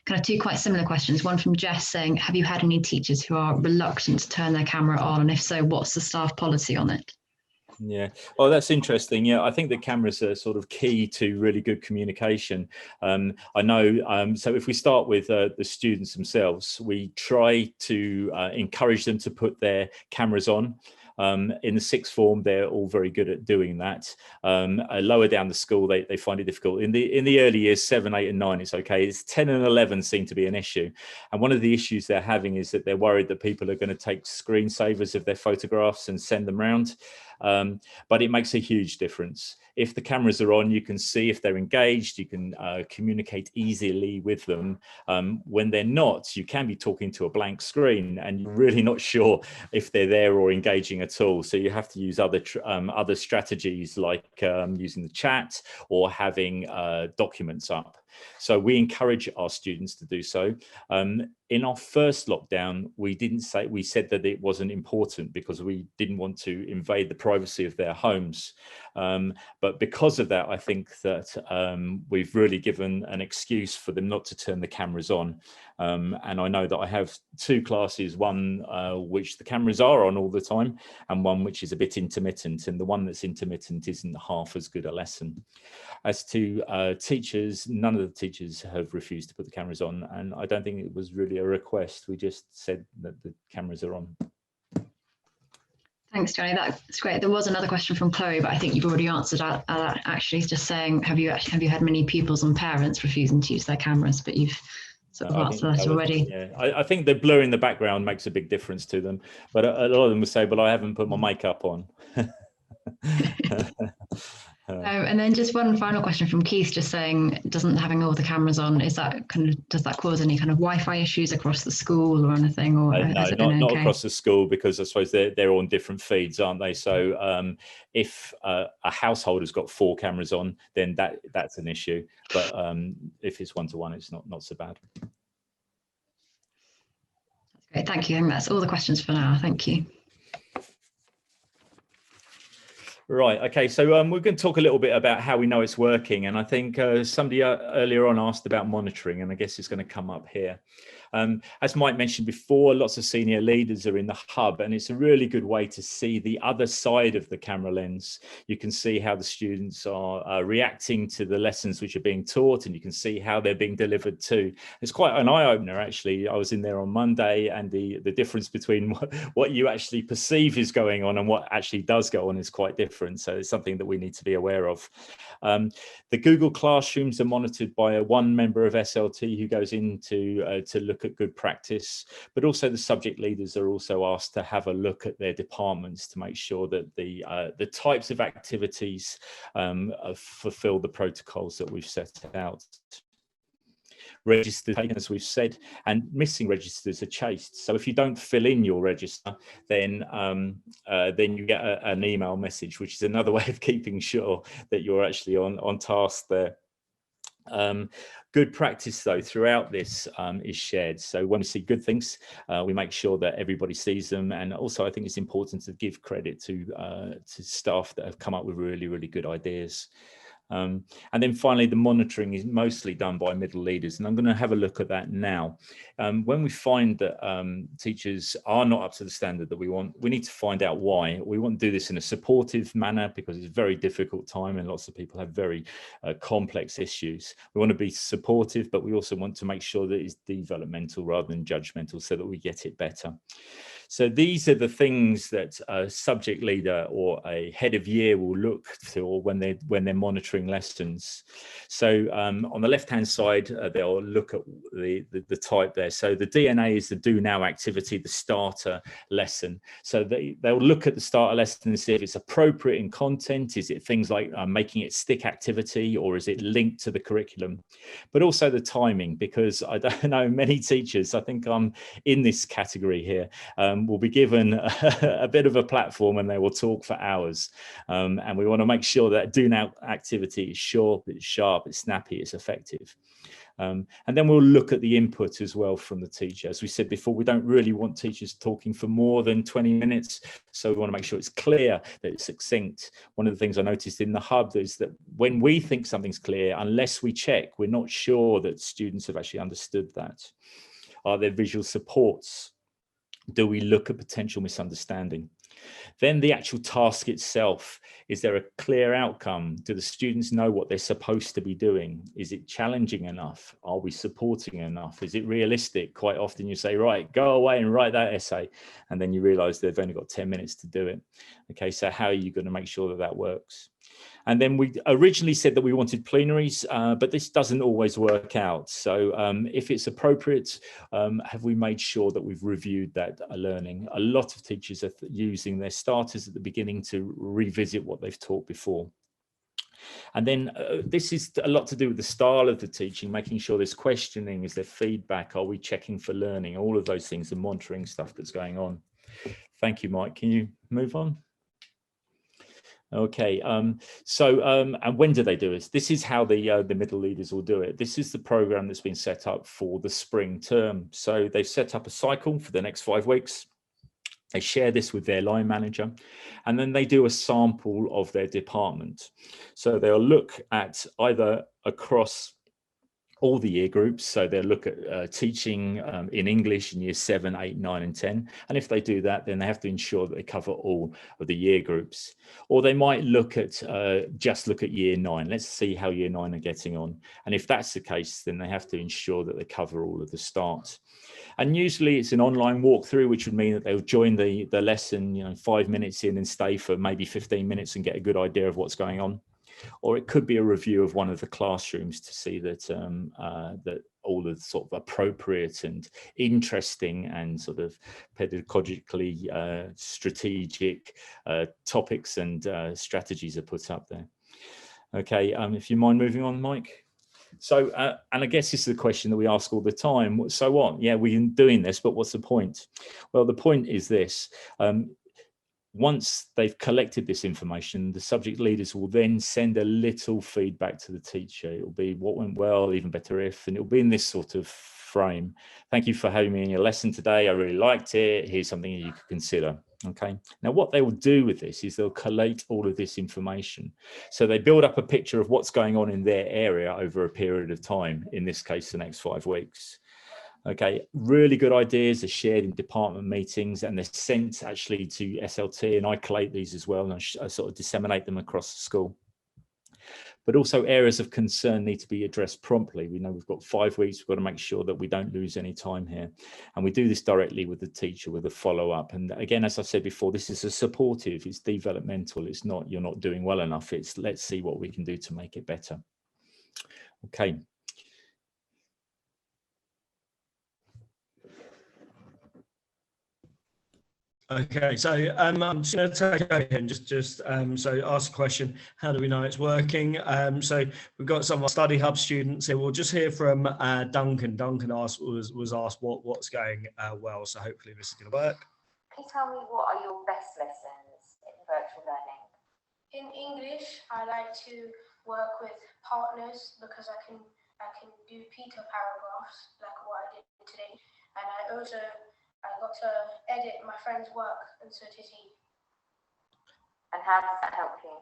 kind of two quite similar questions. One from Jess saying, have you had any teachers who are reluctant to turn their camera on? And if so, what's the staff policy on it? Yeah, oh, that's interesting. Yeah, I think the cameras are sort of key to really good communication. I know, so if we start with the students themselves, we try to encourage them to put their cameras on. In the sixth form, they're all very good at doing that. Lower down the school, they find it difficult. In the early years, 7, 8 and 9, it's okay. It's 10 and 11 seem to be an issue. And one of the issues they're having is that they're worried that people are going to take screensavers of their photographs and send them around. But it makes a huge difference. If the cameras are on, you can see if they're engaged, you can communicate easily with them. When they're not, you can be talking to a blank screen and you're really not sure if they're there or engaging at all. So you have to use other strategies like using the chat or having documents up. So we encourage our students to do so. In our first lockdown, we said that it wasn't important because we didn't want to invade the privacy of their homes. But because of that, I think that we've really given an excuse for them not to turn the cameras on. And I know that I have two classes, one which the cameras are on all the time and one which is a bit intermittent. And the one that's intermittent isn't half as good a lesson. As to teachers, none of the teachers have refused to put the cameras on. And I don't think it was really a request. We just said that the cameras are on. Thanks, Johnny. That's great. There was another question from Chloe, but I think you've already answered that. Actually, just saying, have you had many pupils and parents refusing to use their cameras? But you've sort of answered that already. Yeah, I think the blur in the background makes a big difference to them. But a lot of them will say, "But I haven't put my makeup on." And then just one final question from Keith, just saying, doesn't having all the cameras on, does that cause any kind of Wi-Fi issues across the school or anything? Or no, not across the school, because I suppose they're on different feeds, aren't they? So if a household has got 4 cameras on, then that's an issue. But if it's 1-to-1, it's not so bad. Great, thank you. I think that's all the questions for now. Thank you. Right. Okay. So we're going to talk a little bit about how we know it's working. And I think somebody earlier on asked about monitoring, and I guess it's going to come up here. As Mike mentioned before, lots of senior leaders are in the hub, and it's a really good way to see the other side of the camera lens. You can see how the students are reacting to the lessons which are being taught, and you can see how they're being delivered too. It's quite an eye-opener, actually. I was in there on Monday, and the difference between what you actually perceive is going on and what actually does go on is quite different. So it's something that we need to be aware of. The Google Classrooms are monitored by one member of SLT who goes in to look at good practice, but also the subject leaders are also asked to have a look at their departments to make sure that the types of activities fulfill the protocols that we've set out. Registers taken, as we've said, and missing registers are chased. So if you don't fill in your register, then you get an email message, which is another way of keeping sure that you're actually on task there. Good practice, though, throughout this is shared. So when we see good things, we make sure that everybody sees them. And also, I think it's important to give credit to staff that have come up with really, really good ideas. And then finally, the monitoring is mostly done by middle leaders, and I'm going to have a look at that now. When we find that teachers are not up to the standard that we want, we need to find out why. We want to do this in a supportive manner because it's a very difficult time and lots of people have very complex issues. We want to be supportive, but we also want to make sure that it's developmental rather than judgmental so that we get it better. So these are the things that a subject leader or a head of year will look for when they're monitoring lessons. So on the left-hand side, they'll look at the type there. So the DNA is the do now activity, the starter lesson. So they'll look at the starter lesson and see if it's appropriate in content. Is it things like making it stick activity, or is it linked to the curriculum? But also the timing, because I don't know, many teachers, I think I'm in this category here, will be given a bit of a platform and they will talk for hours. And we want to make sure that do now activity is short, it's sharp, it's snappy, it's effective. And then we'll look at the input as well from the teacher. As we said before, we don't really want teachers talking for more than 20 minutes. So we want to make sure it's clear, that it's succinct. One of the things I noticed in the hub is that when we think something's clear, unless we check, we're not sure that students have actually understood that. Are there visual supports? Do we look at potential misunderstanding? Then the actual task itself, is there a clear outcome? Do the students know what they're supposed to be doing? Is it challenging enough? Are we supporting enough? Is it realistic? Quite often you say, right, go away and write that essay. And then you realize they've only got 10 minutes to do it. Okay, so how are you going to make sure that that works? And then we originally said that we wanted plenaries, but this doesn't always work out. So if it's appropriate, have we made sure that we've reviewed that learning? A lot of teachers are using their starters at the beginning to revisit what they've taught before. And then this is a lot to do with the style of the teaching, making sure there's questioning, is there feedback, are we checking for learning, all of those things, the monitoring stuff that's going on. Thank you, Mike. Can you move on? Okay, and when do they do this? This is how the middle leaders will do it. This is the program that's been set up for the spring term. So they've set up a cycle for the next 5 weeks. They share this with their line manager, and then they do a sample of their department. So they'll look at either across all the year groups. So they'll look at teaching in English in years 7, 8, 9, and 10. And if they do that, then they have to ensure that they cover all of the year groups. Or they might look at just look at year 9. Let's see how year 9 are getting on. And if that's the case, then they have to ensure that they cover all of the start. And usually it's an online walkthrough, which would mean that they'll join the lesson, 5 minutes in and stay for maybe 15 minutes and get a good idea of what's going on. Or it could be a review of one of the classrooms to see that that all the sort of appropriate and interesting and sort of pedagogically strategic topics and strategies are put up there. Okay, if you mind moving on, Mike. So, and I guess this is the question that we ask all the time. So what? Yeah, we're doing this, but what's the point? Well, the point is this. Once they've collected this information, the subject leaders will then send a little feedback to the teacher. It will be what went well, even better if, and it will be in this sort of frame. Thank you for having me in your lesson today. I really liked it. Here's something you could consider. Okay. Now, what they will do with this is they'll collate all of this information. So they build up a picture of what's going on in their area over a period of time, in this case, the next 5 weeks. Okay, really good ideas are shared in department meetings and they're sent actually to SLT, and I collate these as well and I sort of disseminate them across the school. But also areas of concern need to be addressed promptly. We know we've got 5 weeks, we've got to make sure that we don't lose any time here. And we do this directly with the teacher with a follow-up. And again, as I said before, this is a supportive, it's developmental, it's not you're not doing well enough, it's let's see what we can do to make it better. Okay. Okay, so I'm just going to take over and so ask a question, how do we know it's working? So we've got some of our study hub students here. We'll just hear from Duncan. Duncan was asked what's going well, so hopefully this is going to work. Can you tell me what are your best lessons in virtual learning? In English, I like to work with partners because I can do Peter paragraphs like what I did today, and I got to edit my friend's work, and so did he. And how does that help you?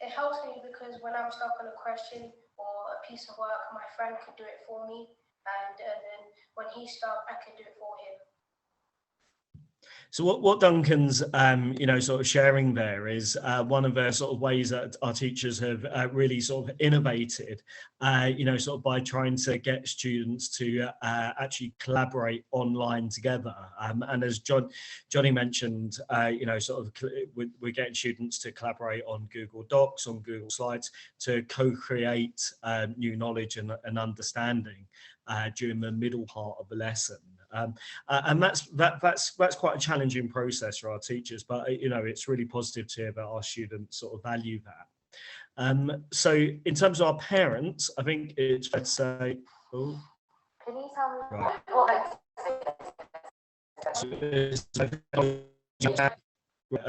it helps me because when I'm stuck on a question or a piece of work, my friend can do it for me, and then when he's stuck, I can do it for him. So what Duncan's sort of sharing there is one of the sort of ways that our teachers have really sort of innovated, sort of by trying to get students to actually collaborate online together. And as Johnny mentioned, we're getting students to collaborate on Google Docs, on Google Slides, to co-create new knowledge and understanding during the middle part of the lesson. And that's quite a challenging process for our teachers, but it's really positive to hear that our students sort of value that. So in terms of our parents, I think it's fair to say, oh, Can you tell me right.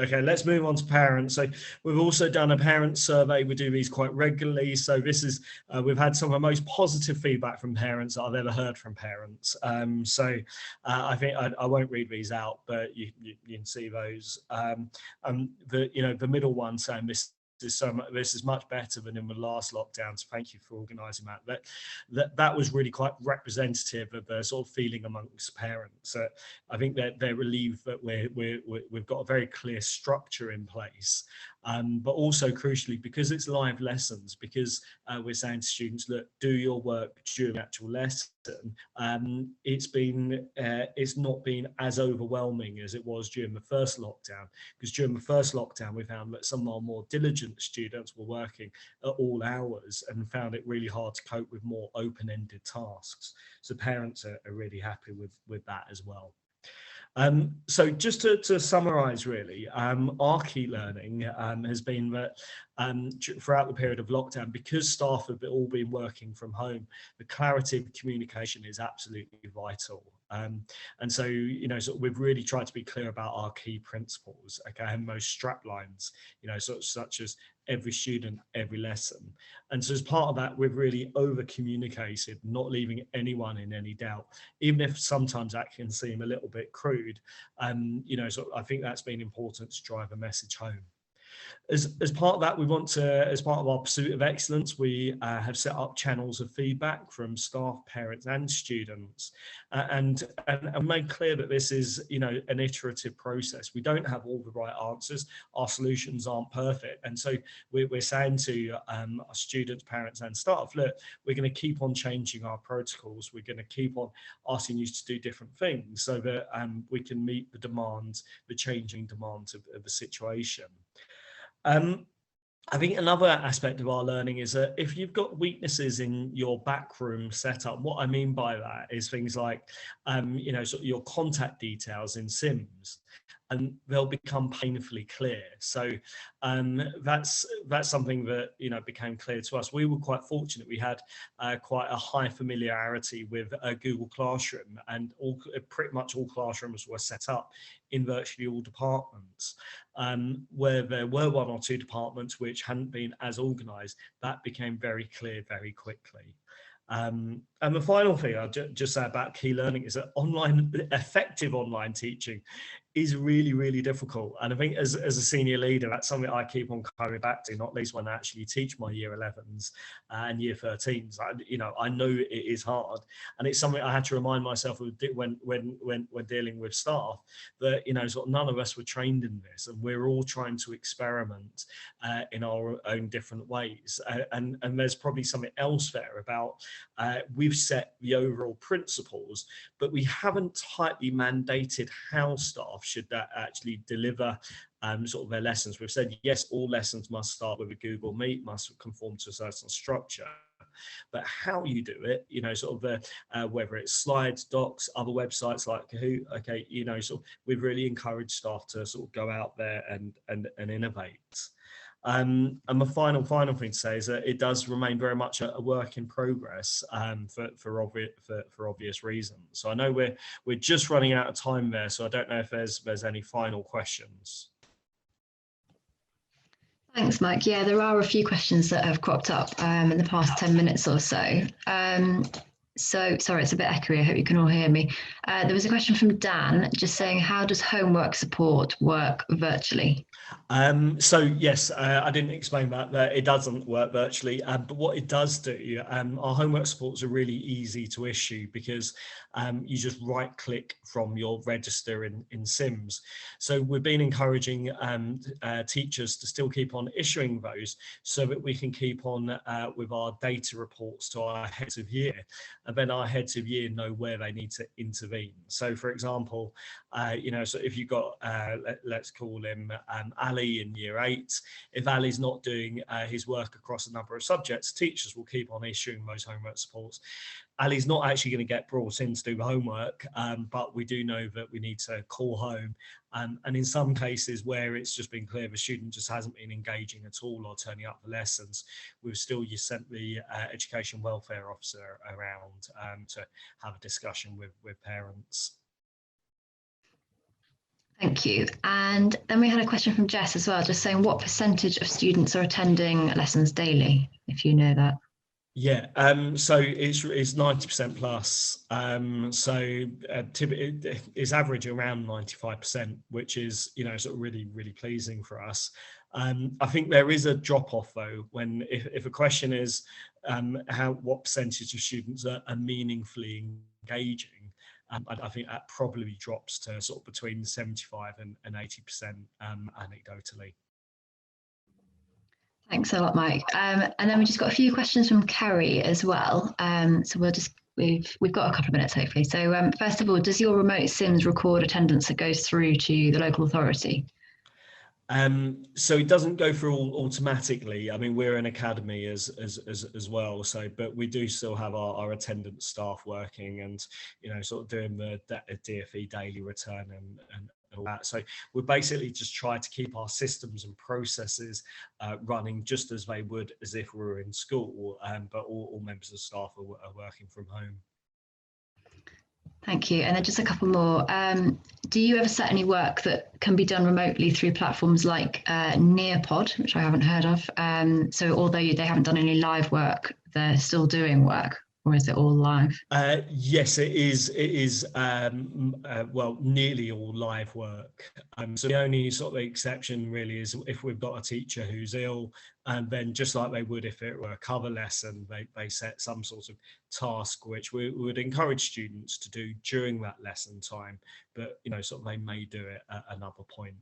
Okay, let's move on to parents. So we've also done a parent survey. We do these quite regularly. So this is, we've had some of the most positive feedback from parents that I've ever heard from parents. I think I won't read these out, but you can see those. The middle one saying this is much better than in the last lockdown. So thank you for organising that. That was really quite representative of the sort of feeling amongst parents. I think that they're relieved that we've got a very clear structure in place, but also crucially because it's live lessons, because we're saying to students, look, do your work during the actual lesson. It's not been as overwhelming as it was during the first lockdown, because during the first lockdown we found that some of our more diligent students were working at all hours and found it really hard to cope with more open-ended tasks. So parents are really happy with that as well. So just to summarise really, our key learning has been that throughout the period of lockdown, because staff have all been working from home, the clarity of communication is absolutely vital. And so, we've really tried to be clear about our key principles, okay, and most strap lines, such as every student, every lesson. And so as part of that, we've really over communicated, not leaving anyone in any doubt, even if sometimes that can seem a little bit crude. So I think that's been important to drive a message home. As part of that, we want to, as part of our pursuit of excellence, we have set up channels of feedback from staff, parents and students, and made clear that this is, an iterative process. We don't have all the right answers. Our solutions aren't perfect. And so we're saying to our students, parents and staff, look, we're going to keep on changing our protocols. We're going to keep on asking you to do different things so that we can meet the demands, the changing demands of the situation. I think another aspect of our learning is that if you've got weaknesses in your backroom setup, what I mean by that is things like, sort of your contact details in Sims, and they'll become painfully clear. So that's something that became clear to us. We were quite fortunate. We had quite a high familiarity with Google Classroom, and pretty much all classrooms were set up in virtually all departments. Where there were one or two departments which hadn't been as organised, that became very clear very quickly. And the final thing I'll just say about key learning is that effective online teaching is really, really difficult. And I think as a senior leader, that's something I keep on coming back to, not least when I actually teach my year 11s and year 13s. I know it is hard, and it's something I had to remind myself of when dealing with staff, that sort of none of us were trained in this, and we're all trying to experiment in our own different ways. And there's probably something else there about we've set the overall principles, but we haven't tightly mandated how staff should that actually deliver sort of their lessons. We've said, yes, all lessons must start with a Google Meet, must conform to a certain structure, but how you do it, sort of whether it's slides, docs, other websites like Kahoot, okay, sort of we've really encouraged staff to sort of go out there and innovate. And the final thing to say is that it does remain very much a work in progress for obvious reasons. So I know we're just running out of time there, so I don't know if there's any final questions. Thanks, Mike. Yeah, there are a few questions that have cropped up in the past 10 minutes or so. So, sorry, it's a bit echoey. I hope you can all hear me. There was a question from Dan just saying, how does homework support work virtually? So yes, I didn't explain that it doesn't work virtually, but what it does do, our homework supports are really easy to issue because you just right click from your register in Sims. So we've been encouraging teachers to still keep on issuing those so that we can keep on with our data reports to our heads of year, and then our heads of year know where they need to intervene. So for example, so if you've got, let's call him Ali in year 8, if Ali's not doing his work across a number of subjects, teachers will keep on issuing those homework supports. Ali's not actually going to get brought in to do homework, but we do know that we need to call home. And in some cases where it's just been clear the student just hasn't been engaging at all or turning up for lessons, we've still sent the education welfare officer around to have a discussion with parents. Thank you. And then we had a question from Jess as well, just saying what percentage of students are attending lessons daily, if you know that. Yeah, so it's 90% plus. Typically it's average around 95%, which is, sort of really, really pleasing for us. I think there is a drop off though, when if a question is what percentage of students are meaningfully engaging, I think that probably drops to sort of between 75 and 80% anecdotally. Thanks a lot, Mike. And then we just got a few questions from Kerry as well. So we've got a couple of minutes hopefully. So first of all, does your remote Sims record attendance that goes through to the local authority? So it doesn't go through all automatically. I mean, we're an academy as well. So, but we do still have our attendance staff working and, sort of doing the DFE daily return and all that. So we basically just try to keep our systems and processes running just as they would as if we were in school. But all members of staff are working from home. Thank you. And then just a couple more. Do you ever set any work that can be done remotely through platforms like Nearpod, which I haven't heard of? So although they haven't done any live work, they're still doing work, or is it all live? Yes, it is. It is well, nearly all live work. So the only sort of exception really is if we've got a teacher who's ill, and then just like they would if it were a cover lesson, they set some sort of task which we would encourage students to do during that lesson time, but sort of they may do it at another point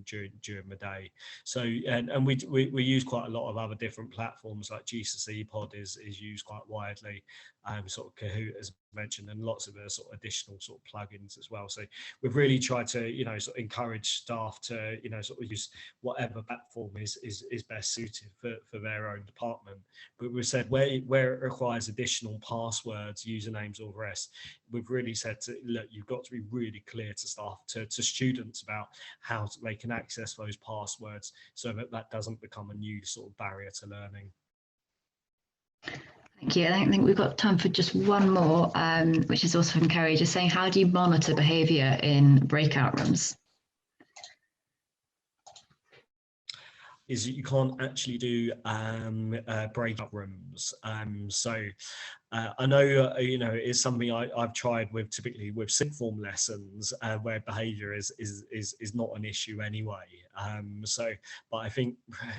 during the day. So and we use quite a lot of other different platforms, like GCSE Pod is used quite widely, sort of Kahoot as mentioned, and lots of the sort of additional sort of plugins as well. So we've really tried to sort of encourage staff to sort of use whatever platform is best suited for their own department. But we've said where it requires additional passwords, usernames, all the rest, we've really said to look, you've got to be really clear to staff, to students about how they can access those passwords, so that doesn't become a new sort of barrier to learning. Thank you. I think we've got time for just one more, which is also from Kerry, just saying, how do you monitor behaviour in breakout rooms? Is that you can't actually do breakout rooms. So I know it's something I've tried with, typically with sixth form lessons where behaviour is not an issue anyway. But I think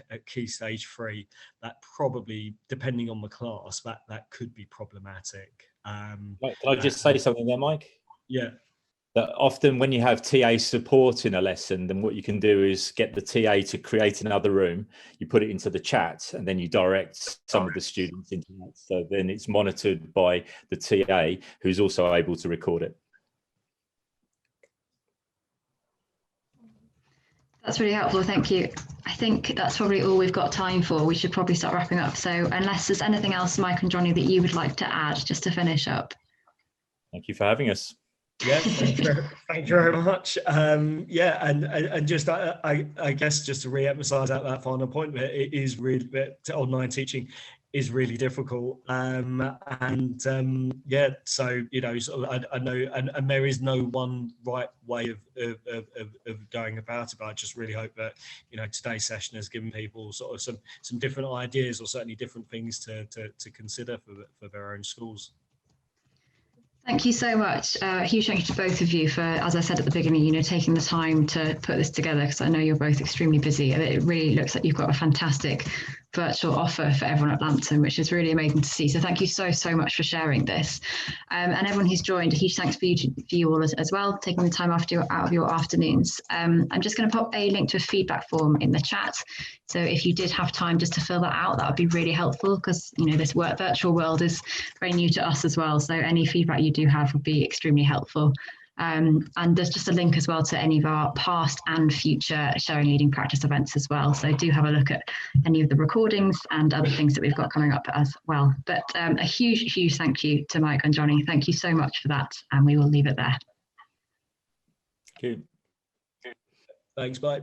at Key Stage 3, that probably, depending on the class, that could be problematic. Can I just say something there, Mike? Yeah. That often when you have TA support in a lesson, then what you can do is get the TA to create another room, you put it into the chat, and then you direct some of the students into that. So then it's monitored by the TA, who's also able to record it. That's really helpful, thank you. I think that's probably all we've got time for. We should probably start wrapping up. So unless there's anything else, Mike and Johnny, that you would like to add just to finish up. Thank you for having us. Yeah, thank you very much. Yeah, and just I guess just to re-emphasize that final point, that it is really, that online teaching is really difficult, yeah, so sort of, I know, and there is no one right way of going about it, but I just really hope that today's session has given people sort of some different ideas, or certainly different things to consider for their own schools. Thank you so much. Huge thank you to both of you for, as I said at the beginning, taking the time to put this together, because I know you're both extremely busy, and it really looks like you've got a fantastic virtual offer for everyone at Lampton, which is really amazing to see. So thank you so much for sharing this. And everyone who's joined, a huge thanks for you all as well, taking the time out of your afternoons. I'm just going to pop a link to a feedback form in the chat. So if you did have time just to fill that out, that would be really helpful, because this virtual world is very new to us as well. So any feedback you do have would be extremely helpful. And there's just a link as well to any of our past and future Sharing Leading Practice events as well. So do have a look at any of the recordings and other things that we've got coming up as well. But a huge thank you to Mike and Johnnie. Thank you so much for that. And we will leave it there. Thank you. Thanks, bye.